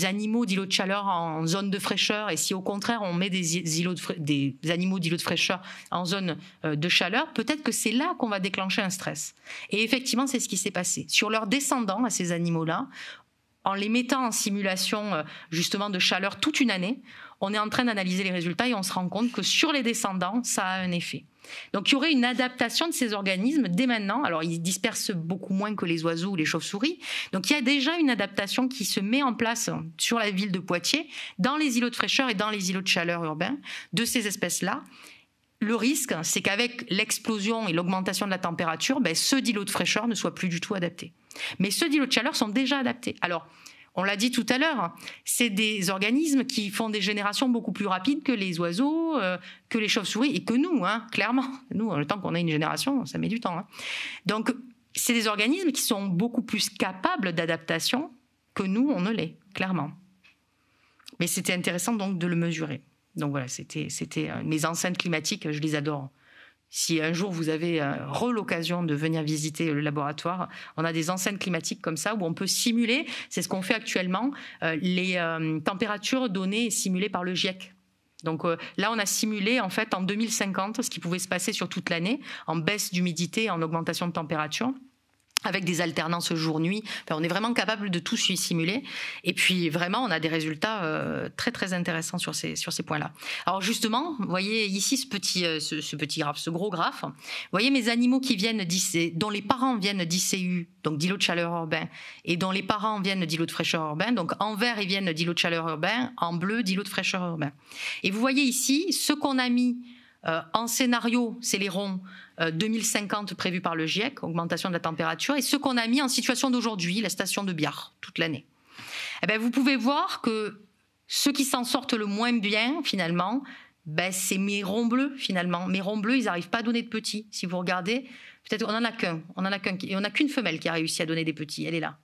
animaux d'îlots de chaleur en zone de fraîcheur, et si au contraire on met des animaux d'îlots de fraîcheur en zone de chaleur, peut-être que c'est là qu'on va déclencher un stress. Et effectivement, c'est ce qui s'est passé. Sur leurs descendants, à ces animaux-là, en les mettant en simulation justement de chaleur toute une année, on est en train d'analyser les résultats et on se rend compte que sur les descendants, ça a un effet. Donc il y aurait une adaptation de ces organismes dès maintenant. Alors ils dispersent beaucoup moins que les oiseaux ou les chauves-souris. Donc il y a déjà une adaptation qui se met en place sur la ville de Poitiers, dans les îlots de fraîcheur et dans les îlots de chaleur urbains de ces espèces-là. Le risque, c'est qu'avec l'explosion et l'augmentation de la température, ceux d'îlots de fraîcheur ne soient plus du tout adaptés. Mais ceux d'îlots de chaleur sont déjà adaptés. Alors, on l'a dit tout à l'heure, c'est des organismes qui font des générations beaucoup plus rapides que les oiseaux, que les chauves-souris et que nous, clairement. Nous, le temps qu'on ait une génération, ça met du temps. Donc, c'est des organismes qui sont beaucoup plus capables d'adaptation que nous, on ne l'est, clairement. Mais c'était intéressant donc de le mesurer. Donc voilà, c'était mes enceintes climatiques, je les adore. Si un jour vous avez l'occasion de venir visiter le laboratoire, on a des enceintes climatiques comme ça où on peut simuler, c'est ce qu'on fait actuellement, les températures données et simulées par le GIEC. Donc là, on a simulé en fait en 2050 ce qui pouvait se passer sur toute l'année en baisse d'humidité, en augmentation de température, avec des alternances jour-nuit. Enfin, on est vraiment capable de tout simuler. Et puis, vraiment, on a des résultats très, très intéressants sur ces points-là. Alors, justement, vous voyez ici ce petit graphe, ce gros graphe. Vous voyez mes animaux qui viennent dont les parents viennent d'ICU, donc d'îlots de chaleur urbain, et dont les parents viennent d'îlots de fraîcheur urbain. Donc, en vert, ils viennent d'îlots de chaleur urbain, en bleu, d'îlots de fraîcheur urbain. Et vous voyez ici, ce qu'on a mis en scénario, c'est les ronds 2050 prévus par le GIEC, augmentation de la température, et ce qu'on a mis en situation d'aujourd'hui, la station de Biard, toute l'année. Eh bien, vous pouvez voir que ceux qui s'en sortent le moins bien, finalement, c'est mes ronds bleus, finalement. Mes ronds bleus, ils n'arrivent pas à donner de petits. Si vous regardez, peut-être on n'en a qu'un. Et on n'a qu'une femelle qui a réussi à donner des petits. Elle est là.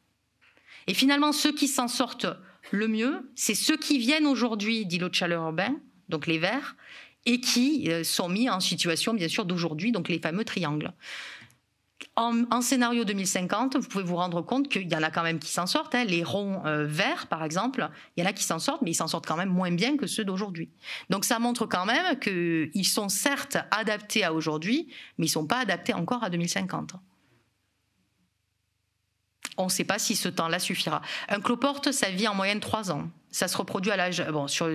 Et finalement, ceux qui s'en sortent le mieux, c'est ceux qui viennent aujourd'hui d'îlots de chaleur urbain, donc les verts, et qui sont mis en situation, bien sûr, d'aujourd'hui, donc les fameux triangles. En scénario 2050, vous pouvez vous rendre compte qu'il y en a quand même qui s'en sortent. Les ronds verts, par exemple, il y en a qui s'en sortent, mais ils s'en sortent quand même moins bien que ceux d'aujourd'hui. Donc ça montre quand même qu'ils sont certes adaptés à aujourd'hui, mais ils ne sont pas adaptés encore à 2050. On ne sait pas si ce temps-là suffira. Un cloporte, ça vit en moyenne 3 ans. Ça se reproduit à l'âge... Bon, sur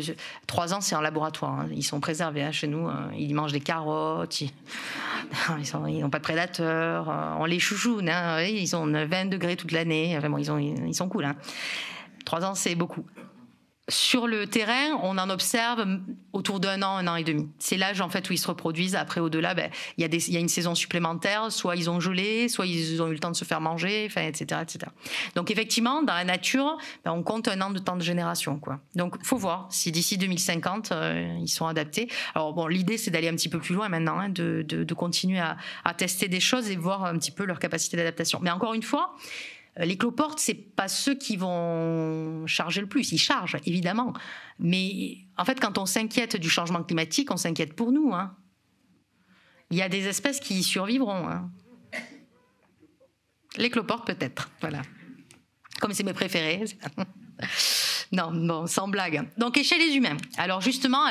3 ans, c'est en laboratoire. Ils sont préservés chez nous. Ils mangent des carottes. Ils n'ont pas de prédateurs. On les chouchoune. Ils ont 20 degrés toute l'année. Enfin, bon, ils sont cool. 3 ans, c'est beaucoup. Sur le terrain, on en observe autour d'1 an, 1 an et demi. C'est l'âge en fait où ils se reproduisent. Après, au-delà, il y a une saison supplémentaire. Soit ils ont gelé, soit ils ont eu le temps de se faire manger, etc., etc. Donc effectivement, dans la nature, on compte 1 an de temps de génération, quoi. Donc, il faut voir si d'ici 2050, ils sont adaptés. Alors bon, l'idée, c'est d'aller un petit peu plus loin maintenant, de continuer à tester des choses et voir un petit peu leur capacité d'adaptation. Mais encore une fois, les cloportes, c'est pas ceux qui vont charger le plus. Ils chargent, évidemment. Mais en fait, quand on s'inquiète du changement climatique, on s'inquiète pour nous. Il y a des espèces qui y survivront. Les cloportes, peut-être. Voilà. Comme c'est mes préférés. Non, bon, sans blague. Donc, et chez les humains. Alors, justement,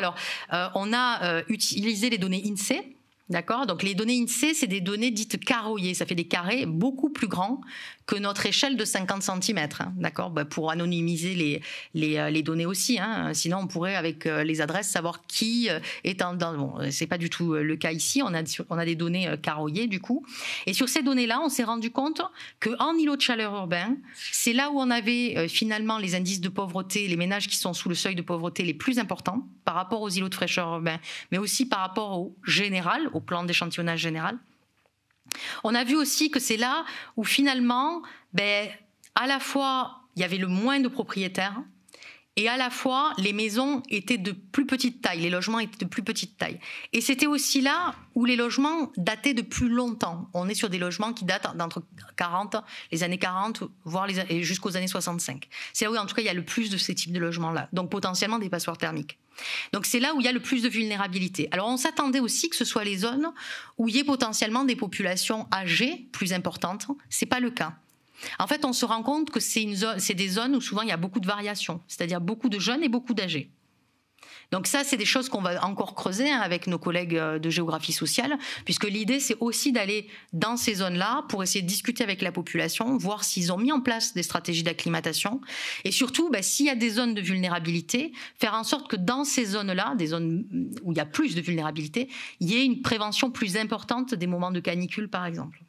on a utilisé les données INSEE. D'accord ? Donc les données INSEE, c'est des données dites carroyées. Ça fait des carrés beaucoup plus grands que notre échelle de 50 cm. D'accord ? Pour anonymiser les données aussi. Sinon, on pourrait, avec les adresses, savoir qui est Bon, c'est pas du tout le cas ici. On a des données carroyées, du coup. Et sur ces données-là, on s'est rendu compte qu'en îlot de chaleur urbain, c'est là où on avait finalement les indices de pauvreté, les ménages qui sont sous le seuil de pauvreté les plus importants par rapport aux îlots de fraîcheur urbain, mais aussi par rapport au général, au plan d'échantillonnage général. On a vu aussi que c'est là où finalement, à la fois, il y avait le moins de propriétaires et à la fois, les maisons étaient de plus petite taille, les logements étaient de plus petite taille. Et c'était aussi là où les logements dataient de plus longtemps. On est sur des logements qui datent d'entre les années 40, voire jusqu'aux années 65. C'est là où, en tout cas, il y a le plus de ces types de logements-là. Donc, potentiellement, des passoires thermiques. Donc, c'est là où il y a le plus de vulnérabilité. Alors, on s'attendait aussi que ce soit les zones où il y ait potentiellement des populations âgées plus importantes. C'est pas le cas. En fait, on se rend compte que c'est des zones où souvent il y a beaucoup de variations, c'est-à-dire beaucoup de jeunes et beaucoup d'âgés. Donc ça, c'est des choses qu'on va encore creuser avec nos collègues de géographie sociale, puisque l'idée, c'est aussi d'aller dans ces zones-là pour essayer de discuter avec la population, voir s'ils ont mis en place des stratégies d'acclimatation, et surtout, s'il y a des zones de vulnérabilité, faire en sorte que dans ces zones-là, des zones où il y a plus de vulnérabilité, il y ait une prévention plus importante des moments de canicule, par exemple.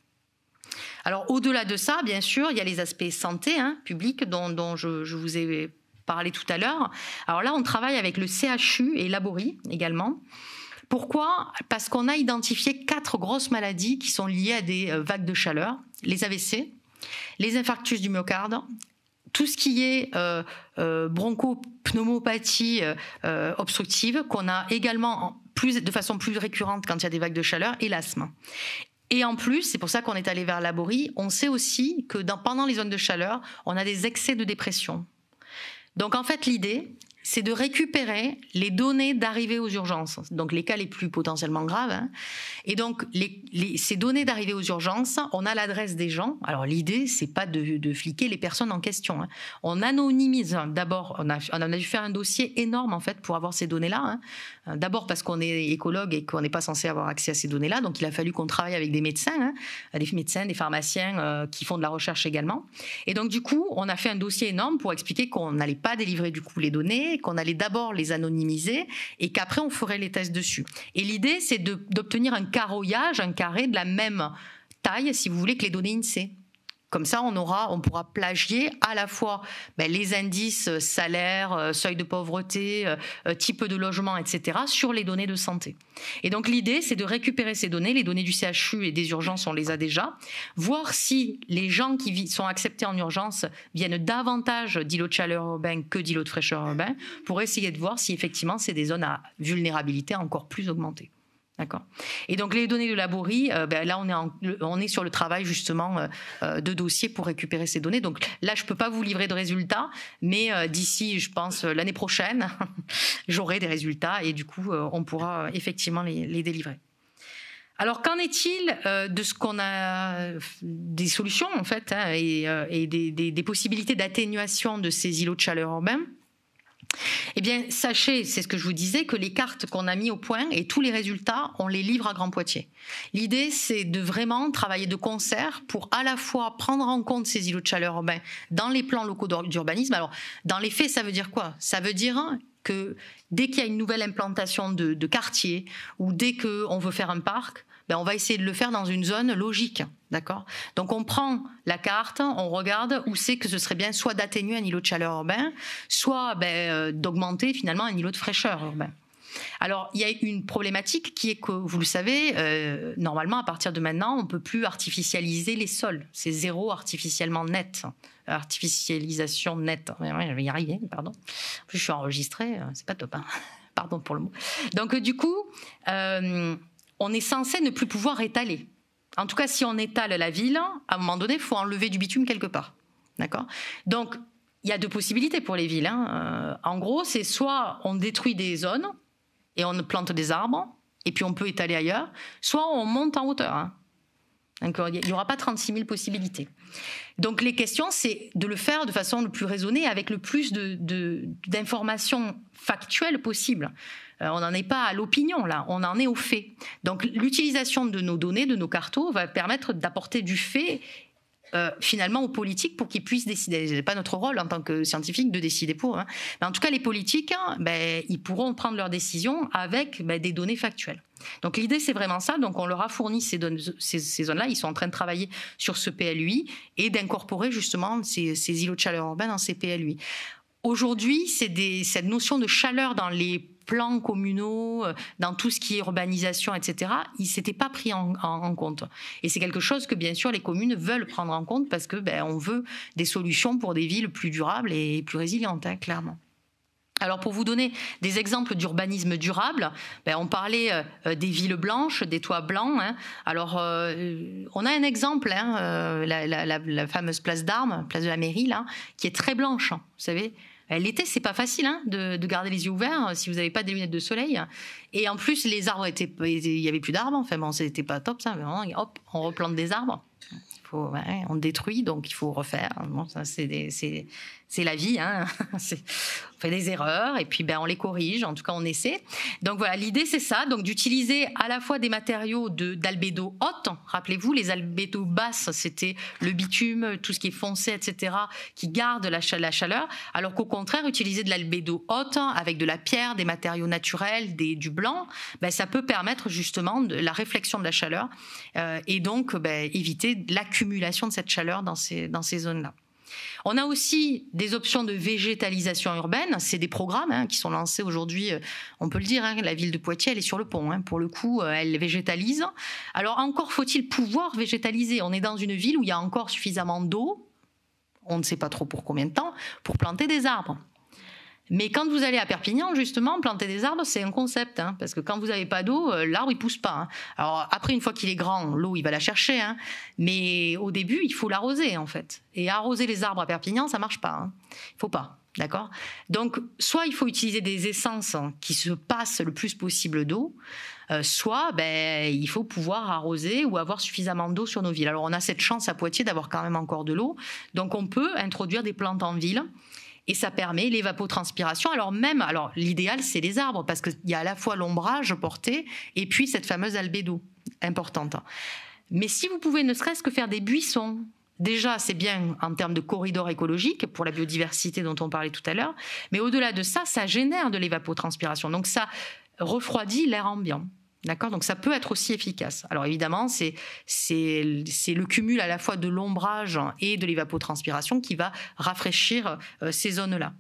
Alors, au-delà de ça, bien sûr, il y a les aspects santé publique dont je vous ai parlé tout à l'heure. Alors là, on travaille avec le CHU et Laborie également. Pourquoi ? Parce qu'on a identifié 4 grosses maladies qui sont liées à des vagues de chaleur. Les AVC, les infarctus du myocarde, tout ce qui est bronchopneumopathie obstructive, qu'on a également de façon plus récurrente quand il y a des vagues de chaleur, et l'asthme. Et en plus, c'est pour ça qu'on est allé vers Laborie, on sait aussi que pendant les zones de chaleur, on a des excès de dépression. Donc en fait, l'idée, c'est de récupérer les données d'arrivée aux urgences, donc les cas les plus potentiellement graves. Hein. Et donc, ces données d'arrivée aux urgences, on a l'adresse des gens. Alors, l'idée, c'est pas de fliquer les personnes en question. Hein. On anonymise. D'abord, on a dû faire un dossier énorme, en fait, pour avoir ces données-là. Hein. D'abord parce qu'on est écologue et qu'on n'est pas censé avoir accès à ces données-là. Donc, il a fallu qu'on travaille avec des médecins, hein, des pharmaciens qui font de la recherche également. Et donc, du coup, on a fait un dossier énorme pour expliquer qu'on n'allait pas délivrer, du coup, les données, qu'on allait d'abord les anonymiser et qu'après, on ferait les tests dessus. Et l'idée, c'est d'obtenir un carroyage, un carré de la même taille, si vous voulez, que les données INSEE. Comme ça, on pourra plagier à la fois les indices salaire, seuil de pauvreté, type de logement, etc. sur les données de santé. Et donc l'idée, c'est de récupérer ces données, les données du CHU et des urgences, on les a déjà, voir si les gens qui sont acceptés en urgence viennent davantage d'îlots de chaleur urbains que d'îlots de fraîcheur urbains, pour essayer de voir si effectivement c'est des zones à vulnérabilité encore plus augmentée. D'accord. Et donc les données de Laborie, là on est sur le travail justement de dossier pour récupérer ces données. Donc là je peux pas vous livrer de résultats, mais d'ici je pense l'année prochaine j'aurai des résultats et du coup on pourra effectivement les délivrer. Alors qu'en est-il de ce qu'on a des solutions en fait hein, et des possibilités d'atténuation de ces îlots de chaleur urbains? Eh bien, sachez, c'est ce que je vous disais, que les cartes qu'on a mis au point et tous les résultats, on les livre à Grand Poitiers. L'idée, c'est de vraiment travailler de concert pour à la fois prendre en compte ces îlots de chaleur urbains dans les plans locaux d'urbanisme. Alors, dans les faits, ça veut dire quoi? Ça veut dire que dès qu'il y a une nouvelle implantation de quartier ou dès qu'on veut faire un parc, on va essayer de le faire dans une zone logique, d'accord? Donc on prend la carte, on regarde où c'est que ce serait bien soit d'atténuer un îlot de chaleur urbain, soit d'augmenter finalement un îlot de fraîcheur urbain. Alors, il y a une problématique qui est que, vous le savez, normalement, à partir de maintenant, on ne peut plus artificialiser les sols. C'est zéro artificiellement net. Artificialisation nette. Je vais y arriver, pardon. En plus, je suis enregistrée, c'est pas top. Hein. Pardon pour le mot. Donc, du coup, on est censé ne plus pouvoir étaler. En tout cas, si on étale la ville, à un moment donné, il faut enlever du bitume quelque part. D'accord ? Donc, il y a deux possibilités pour les villes. Hein. En gros, c'est soit on détruit des zones et on plante des arbres, et puis on peut étaler ailleurs, soit on monte en hauteur. Hein. Donc, il n'y aura pas 36 000 possibilités. Donc les questions, c'est de le faire de façon le plus raisonnée, avec le plus d'informations factuelles possible. On n'en est pas à l'opinion, là, on en est au fait. Donc l'utilisation de nos données, de nos cartos, va permettre d'apporter du fait finalement aux politiques pour qu'ils puissent décider. Ce n'est pas notre rôle en tant que scientifique de décider pour. Hein. Mais en tout cas, les politiques, ils pourront prendre leurs décisions avec des données factuelles. Donc l'idée, c'est vraiment ça. Donc on leur a fourni ces zones-là. Ils sont en train de travailler sur ce PLUI et d'incorporer justement ces îlots de chaleur urbaine dans ces PLUI. Aujourd'hui, cette notion de chaleur dans les plans communaux, dans tout ce qui est urbanisation, etc., il ne s'était pas pris en compte. Et c'est quelque chose que, bien sûr, les communes veulent prendre en compte parce que on veut des solutions pour des villes plus durables et plus résilientes, hein, clairement. Alors, pour vous donner des exemples d'urbanisme durable, on parlait des villes blanches, des toits blancs. Hein. Alors, on a un exemple, hein, la fameuse place d'Armes, place de la mairie, là, qui est très blanche, hein, vous savez. L'été, c'est pas facile hein, de garder les yeux ouverts si vous n'avez pas des lunettes de soleil. Et en plus, les arbres il y avait plus d'arbres. Enfin bon, c'était pas top ça. Mais vraiment, hop, on replante des arbres. On détruit, donc il faut refaire. Bon, ça, c'est la vie. Hein. On fait des erreurs et puis on les corrige. En tout cas, on essaie. Donc voilà, l'idée c'est ça. Donc d'utiliser à la fois des matériaux d'albédo haute. Rappelez-vous, les albédo basses, c'était le bitume, tout ce qui est foncé, etc., qui garde la chaleur. Alors qu'au contraire, utiliser de l'albédo haute avec de la pierre, des matériaux naturels, du blanc, ça peut permettre justement la réflexion de la chaleur et donc éviter l'accumulation de cette chaleur dans ces zones-là. On a aussi des options de végétalisation urbaine. C'est des programmes hein, qui sont lancés aujourd'hui. On peut le dire, hein, la ville de Poitiers, elle est sur le pont. Hein. Pour le coup, elle végétalise. Alors encore faut-il pouvoir végétaliser. On est dans une ville où il y a encore suffisamment d'eau, on ne sait pas trop pour combien de temps, pour planter des arbres. Mais quand vous allez à Perpignan, justement, planter des arbres, c'est un concept. Hein, parce que quand vous n'avez pas d'eau, l'arbre, il ne pousse pas. Hein. Alors après, une fois qu'il est grand, l'eau, il va la chercher. Hein, mais au début, il faut l'arroser, en fait. Et arroser les arbres à Perpignan, ça ne marche pas. Hein. Il ne faut pas. D'accord? Donc, soit il faut utiliser des essences qui se passent le plus possible d'eau, soit il faut pouvoir arroser ou avoir suffisamment d'eau sur nos villes. Alors, on a cette chance à Poitiers d'avoir quand même encore de l'eau. Donc, on peut introduire des plantes en ville. Et ça permet l'évapotranspiration. Alors l'idéal, c'est les arbres, parce qu'il y a à la fois l'ombrage porté et puis cette fameuse albédo importante. Mais si vous pouvez ne serait-ce que faire des buissons, déjà, c'est bien en termes de corridor écologique pour la biodiversité dont on parlait tout à l'heure, mais au-delà de ça, ça génère de l'évapotranspiration. Donc ça refroidit l'air ambiant. D'accord? Donc ça peut être aussi efficace. Alors évidemment, c'est le cumul à la fois de l'ombrage et de l'évapotranspiration qui va rafraîchir ces zones-là.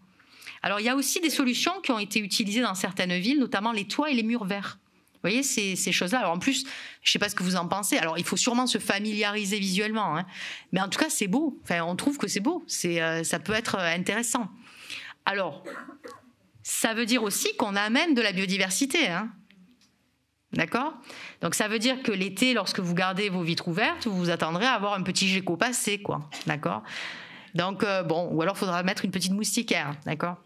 Alors il y a aussi des solutions qui ont été utilisées dans certaines villes, notamment les toits et les murs verts. Vous voyez ces choses-là. Alors en plus, je ne sais pas ce que vous en pensez. Alors il faut sûrement se familiariser visuellement, hein. Mais en tout cas c'est beau. Enfin, on trouve que c'est beau. Ça peut être intéressant. Alors ça veut dire aussi qu'on amène de la biodiversité, hein. D'accord? Donc ça veut dire que l'été, lorsque vous gardez vos vitres ouvertes, vous vous attendrez à avoir un petit gecko passé, quoi. D'accord? Donc ou alors il faudra mettre une petite moustiquaire, d'accord?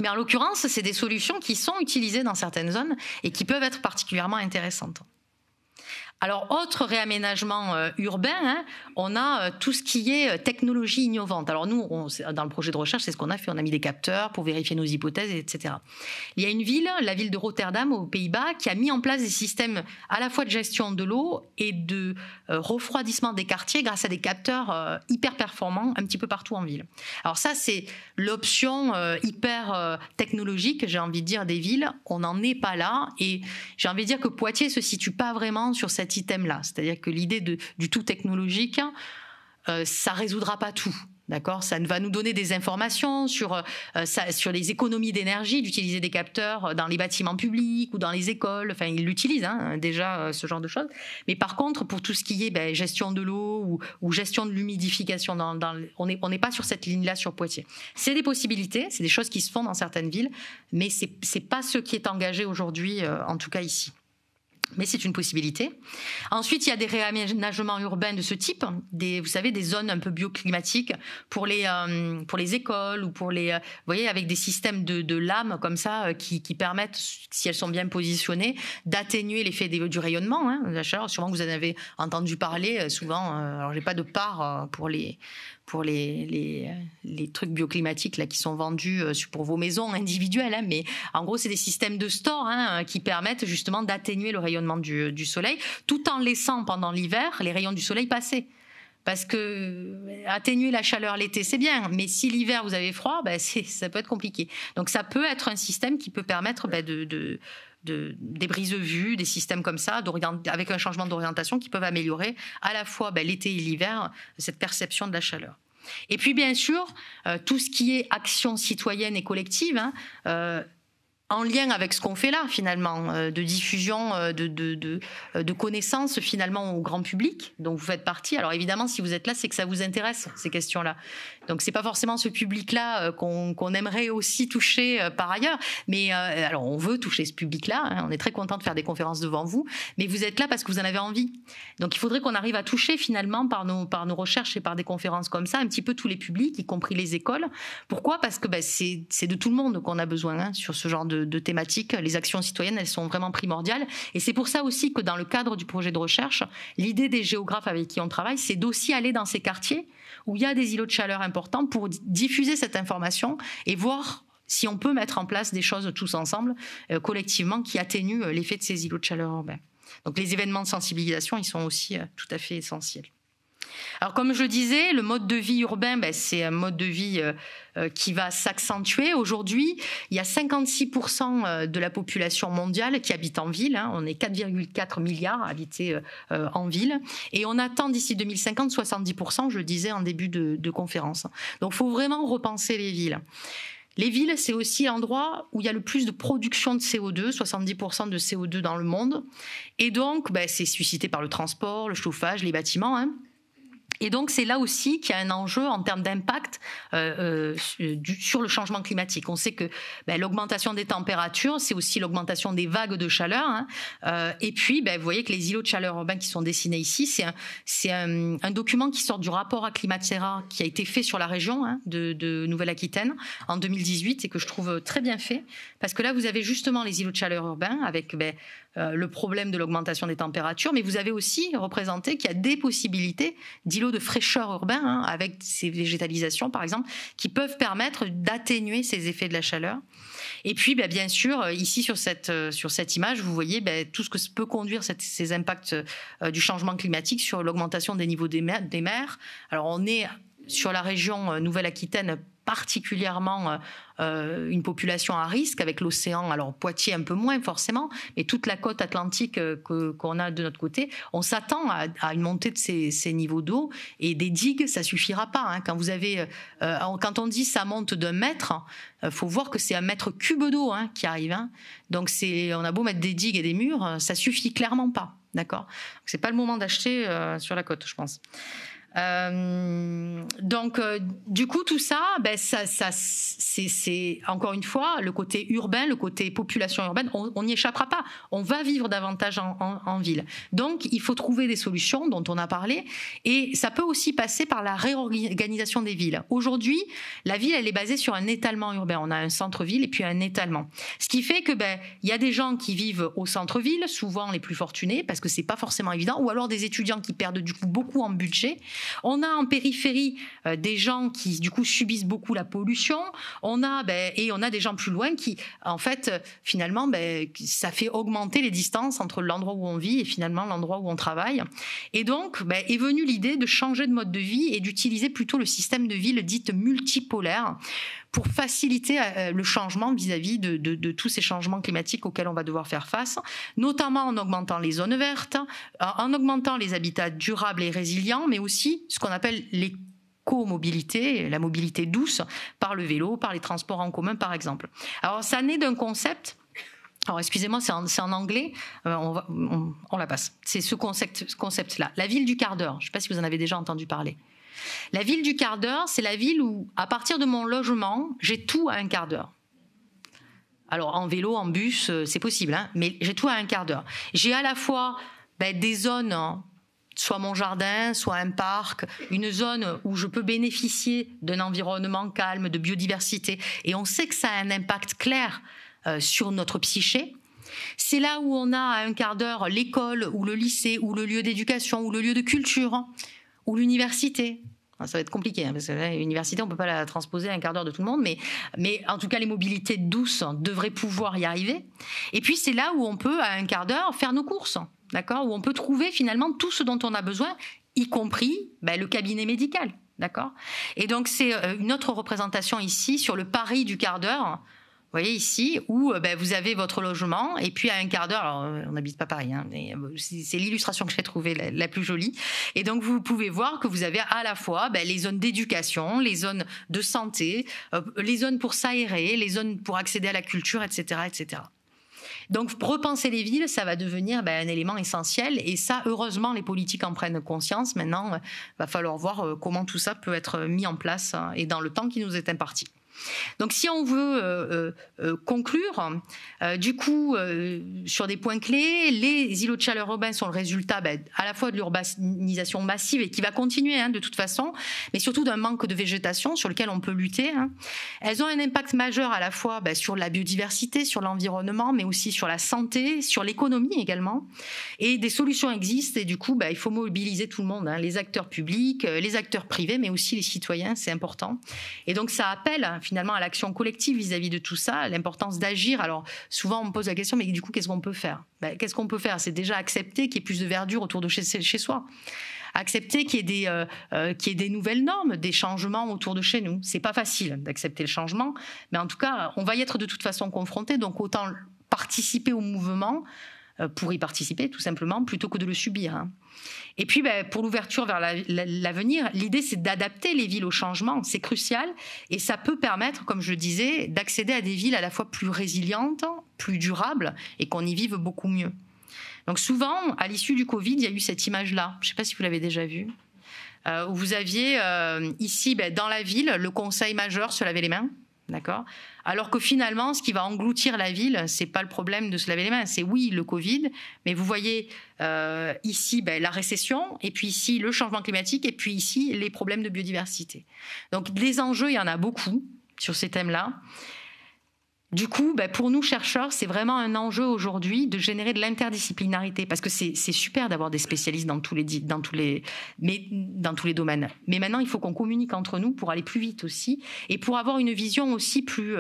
Mais en l'occurrence, c'est des solutions qui sont utilisées dans certaines zones et qui peuvent être particulièrement intéressantes. Alors, autre réaménagement urbain, hein, on a tout ce qui est technologie innovante. Alors nous, dans le projet de recherche, c'est ce qu'on a fait. On a mis des capteurs pour vérifier nos hypothèses, etc. Il y a une ville, la ville de Rotterdam, aux Pays-Bas, qui a mis en place des systèmes à la fois de gestion de l'eau et de refroidissement des quartiers grâce à des capteurs hyper performants un petit peu partout en ville. Alors ça, c'est l'option hyper technologique, j'ai envie de dire, des villes. On n'en est pas là. Et j'ai envie de dire que Poitiers se situe pas vraiment sur cet item-là. C'est-à-dire que l'idée du tout technologique, ça résoudra pas tout. D'accord? Ça va nous donner des informations sur les économies d'énergie, d'utiliser des capteurs dans les bâtiments publics ou dans les écoles. Enfin, ils l'utilisent déjà, ce genre de choses. Mais par contre, pour tout ce qui est gestion de l'eau ou gestion de l'humidification, on n'est pas sur cette ligne-là sur Poitiers. C'est des possibilités, c'est des choses qui se font dans certaines villes, mais c'est pas ce qui est engagé aujourd'hui, en tout cas ici. Mais c'est une possibilité. Ensuite, il y a des réaménagements urbains de ce type, vous savez, des zones un peu bioclimatiques pour les écoles ou pour vous voyez, avec des systèmes de lames comme ça qui permettent, si elles sont bien positionnées, d'atténuer l'effet du rayonnement, de la chaleur. Sûrement que vous en avez entendu parler souvent. Alors, j'ai pas de part pour les trucs bioclimatiques là, qui sont vendus pour vos maisons individuelles, mais en gros c'est des systèmes de store qui permettent justement d'atténuer le rayonnement du soleil tout en laissant pendant l'hiver les rayons du soleil passer. Parce que atténuer la chaleur l'été, c'est bien, mais si l'hiver vous avez froid, ça peut être compliqué. Donc ça peut être un système qui peut permettre des brises-vues, des systèmes comme ça, avec un changement d'orientation qui peuvent améliorer à la fois l'été et l'hiver cette perception de la chaleur. Et puis bien sûr, tout ce qui est action citoyenne et collective, en lien avec ce qu'on fait là finalement, de diffusion de connaissances finalement au grand public, dont vous faites partie. Alors évidemment, si vous êtes là, c'est que ça vous intéresse ces questions-là. Donc c'est pas forcément ce public-là qu'on aimerait aussi toucher par ailleurs, mais alors on veut toucher ce public-là. On est très content de faire des conférences devant vous, mais vous êtes là parce que vous en avez envie. Donc il faudrait qu'on arrive à toucher finalement par nos recherches et par des conférences comme ça un petit peu tous les publics, y compris les écoles. Pourquoi? Parce que c'est de tout le monde qu'on a besoin sur ce genre de thématiques. Les actions citoyennes, elles sont vraiment primordiales. Et c'est pour ça aussi que dans le cadre du projet de recherche, l'idée des géographes avec qui on travaille, c'est d'aussi aller dans ces quartiers où il y a des îlots de chaleur importants pour diffuser cette information et voir si on peut mettre en place des choses tous ensemble, collectivement, qui atténuent l'effet de ces îlots de chaleur urbains. Donc les événements de sensibilisation, ils sont aussi tout à fait essentiels. Alors comme je le disais, le mode de vie urbain, c'est un mode de vie qui va s'accentuer. Aujourd'hui, il y a 56% de la population mondiale qui habite en ville. On est 4,4 milliards à habiter en ville. Et on attend d'ici 2050 70%, je le disais en début de conférence. Donc il faut vraiment repenser les villes. Les villes, c'est aussi l'endroit où il y a le plus de production de CO2, 70% de CO2 dans le monde. Et donc, c'est suscité par le transport, le chauffage, les bâtiments. Et donc, c'est là aussi qu'il y a un enjeu en termes d'impact sur le changement climatique. On sait que l'augmentation des températures, c'est aussi l'augmentation des vagues de chaleur. Hein. Et puis, vous voyez que les îlots de chaleur urbains qui sont dessinés ici, c'est un document qui sort du rapport à Climatera qui a été fait sur la région de Nouvelle-Aquitaine en 2018 et que je trouve très bien fait. Parce que là, vous avez justement les îlots de chaleur urbains avec le problème de l'augmentation des températures, mais vous avez aussi représenté qu'il y a des possibilités d'îlots de fraîcheur urbains, avec ces végétalisations par exemple, qui peuvent permettre d'atténuer ces effets de la chaleur. Et puis bien sûr, ici sur cette image, vous voyez tout ce que peut conduire ces impacts du changement climatique sur l'augmentation des niveaux des mers. Alors on est sur la région Nouvelle-Aquitaine particulièrement une population à risque avec l'océan, alors Poitiers un peu moins forcément, mais toute la côte atlantique qu'on a de notre côté, on s'attend à une montée de ces niveaux d'eau et des digues, ça suffira pas. Hein. Quand on dit ça monte d'1 mètre, faut voir que c'est 1 mètre cube d'eau qui arrive. Hein. Donc on a beau mettre des digues et des murs, ça suffit clairement pas. D'accord ? C'est pas le moment d'acheter sur la côte, je pense. Du coup, tout ça, c'est encore une fois le côté urbain, le côté population urbaine. On n'y échappera pas. On va vivre davantage en ville. Donc, il faut trouver des solutions dont on a parlé, et ça peut aussi passer par la réorganisation des villes. Aujourd'hui, la ville, elle est basée sur un étalement urbain. On a un centre-ville et puis un étalement. Ce qui fait que il y a des gens qui vivent au centre-ville, souvent les plus fortunés, parce que c'est pas forcément évident, ou alors des étudiants qui perdent du coup beaucoup en budget. On a en périphérie des gens qui du coup subissent beaucoup la pollution. On a des gens plus loin qui, en fait, finalement, ça fait augmenter les distances entre l'endroit où on vit et finalement l'endroit où on travaille. Et donc, est venue l'idée de changer de mode de vie et d'utiliser plutôt le système de ville dite multipolaire pour faciliter le changement vis-à-vis de tous ces changements climatiques auxquels on va devoir faire face, notamment en augmentant les zones vertes, en augmentant les habitats durables et résilients, mais aussi ce qu'on appelle l'éco-mobilité, la mobilité douce, par le vélo, par les transports en commun, par exemple. Alors, ça naît d'un concept. Alors, excusez-moi, c'est en anglais, on la passe. C'est ce concept-là, la ville du quart d'heure. Je ne sais pas si vous en avez déjà entendu parler. La ville du quart d'heure, c'est la ville où, à partir de mon logement, j'ai tout à 1 quart d'heure. Alors, en vélo, en bus, c'est possible, mais j'ai tout à 1 quart d'heure. J'ai à la fois des zones, soit mon jardin, soit un parc, une zone où je peux bénéficier d'un environnement calme, de biodiversité. Et on sait que ça a un impact clair sur notre psyché. C'est là où on a à 1 quart d'heure l'école, ou le lycée, ou le lieu d'éducation, ou le lieu de culture, ou l'université. Ça va être compliqué, parce que l'université, on ne peut pas la transposer à 1 quart d'heure de tout le monde, mais en tout cas, les mobilités douces devraient pouvoir y arriver. Et puis, c'est là où on peut, à 1 quart d'heure, faire nos courses, d'accord ? Où on peut trouver finalement tout ce dont on a besoin, y compris le cabinet médical, d'accord ? Et donc, c'est une autre représentation ici sur le pari du quart d'heure. Vous voyez ici, où vous avez votre logement, et puis à 1 quart d'heure, alors on n'habite pas Paris, mais c'est l'illustration que j'ai trouvée la plus jolie. Et donc vous pouvez voir que vous avez à la fois les zones d'éducation, les zones de santé, les zones pour s'aérer, les zones pour accéder à la culture, etc., etc. Donc repenser les villes, ça va devenir un élément essentiel, et ça, heureusement, les politiques en prennent conscience. Maintenant, va falloir voir comment tout ça peut être mis en place et dans le temps qui nous est imparti. Donc, si on veut conclure, du coup, sur des points clés, les îlots de chaleur urbains sont le résultat à la fois de l'urbanisation massive et qui va continuer de toute façon, mais surtout d'un manque de végétation sur lequel on peut lutter. Elles ont un impact majeur à la fois sur la biodiversité, sur l'environnement, mais aussi sur la santé, sur l'économie également. Et des solutions existent, et du coup, il faut mobiliser tout le monde, les acteurs publics, les acteurs privés, mais aussi les citoyens, c'est important. Et donc, ça appelle finalement à l'action collective vis-à-vis de tout ça, l'importance d'agir. Alors souvent on me pose la question, mais du coup qu'est-ce qu'on peut faire ? Qu'est-ce qu'on peut faire ? C'est déjà accepter qu'il y ait plus de verdure autour de chez soi. Accepter qu'il y ait des nouvelles normes, des changements autour de chez nous. C'est pas facile d'accepter le changement, mais en tout cas on va y être de toute façon confronté, donc autant participer au mouvement pour y participer tout simplement, plutôt que de le subir. Et puis, pour l'ouverture vers l'avenir, l'idée, c'est d'adapter les villes au changement. C'est crucial, et ça peut permettre, comme je le disais, d'accéder à des villes à la fois plus résilientes, plus durables, et qu'on y vive beaucoup mieux. Donc souvent, à l'issue du Covid, il y a eu cette image-là. Je ne sais pas si vous l'avez déjà vue. où vous aviez ici, dans la ville, le conseil majeur se laver les mains. D'accord. Alors que finalement, ce qui va engloutir la ville, c'est pas le problème de se laver les mains. C'est oui, le Covid, mais vous voyez ici la récession, et puis ici le changement climatique, et puis ici les problèmes de biodiversité. Donc des enjeux, il y en a beaucoup sur ces thèmes-là. Du coup, pour nous, chercheurs, c'est vraiment un enjeu aujourd'hui de générer de l'interdisciplinarité, parce que c'est super d'avoir des spécialistes dans tous les domaines. Mais maintenant, il faut qu'on communique entre nous pour aller plus vite aussi, et pour avoir une vision aussi plus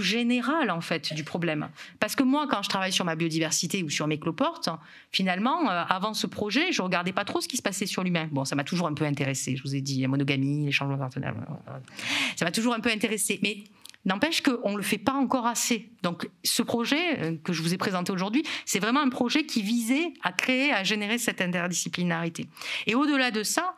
générale, en fait, du problème. Parce que moi, quand je travaille sur ma biodiversité ou sur mes cloportes, finalement, avant ce projet, je regardais pas trop ce qui se passait sur l'humain. Bon, ça m'a toujours un peu intéressé. Je vous ai dit, la monogamie, les changements partenaires. Ça m'a toujours un peu intéressé. Mais n'empêche qu'on ne le fait pas encore assez. Donc, ce projet que je vous ai présenté aujourd'hui, c'est vraiment un projet qui visait à créer, à générer cette interdisciplinarité. Et au-delà de ça,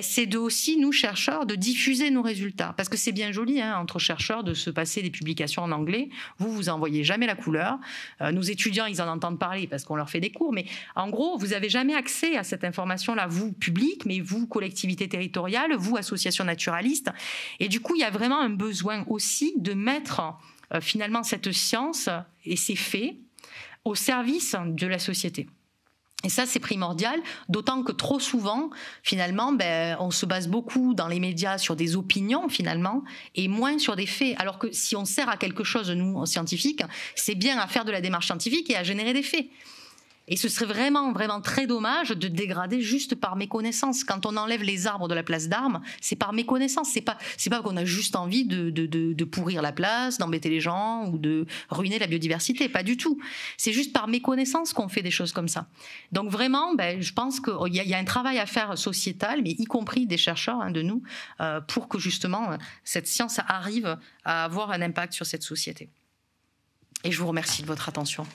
c'est aussi, nous, chercheurs, de diffuser nos résultats. Parce que c'est bien joli, entre chercheurs, de se passer des publications en anglais. Vous n'en voyez jamais la couleur. Nos étudiants, ils en entendent parler parce qu'on leur fait des cours. Mais en gros, vous n'avez jamais accès à cette information-là, vous, public, mais vous, collectivité territoriale, vous, association naturaliste. Et du coup, il y a vraiment un besoin aussi de mettre finalement cette science et ces faits au service de la société. Et ça, c'est primordial, d'autant que trop souvent, finalement, on se base beaucoup dans les médias sur des opinions, finalement, et moins sur des faits. Alors que si on sert à quelque chose, nous, scientifiques, c'est bien à faire de la démarche scientifique et à générer des faits. Et ce serait vraiment, vraiment très dommage de dégrader juste par méconnaissance. Quand on enlève les arbres de la place d'Armes, c'est par méconnaissance. C'est pas qu'on a juste envie de pourrir la place, d'embêter les gens ou de ruiner la biodiversité. Pas du tout. C'est juste par méconnaissance qu'on fait des choses comme ça. Donc vraiment, je pense qu'il y a un travail à faire sociétal, mais y compris des chercheurs de nous, pour que justement cette science arrive à avoir un impact sur cette société. Et je vous remercie de votre attention.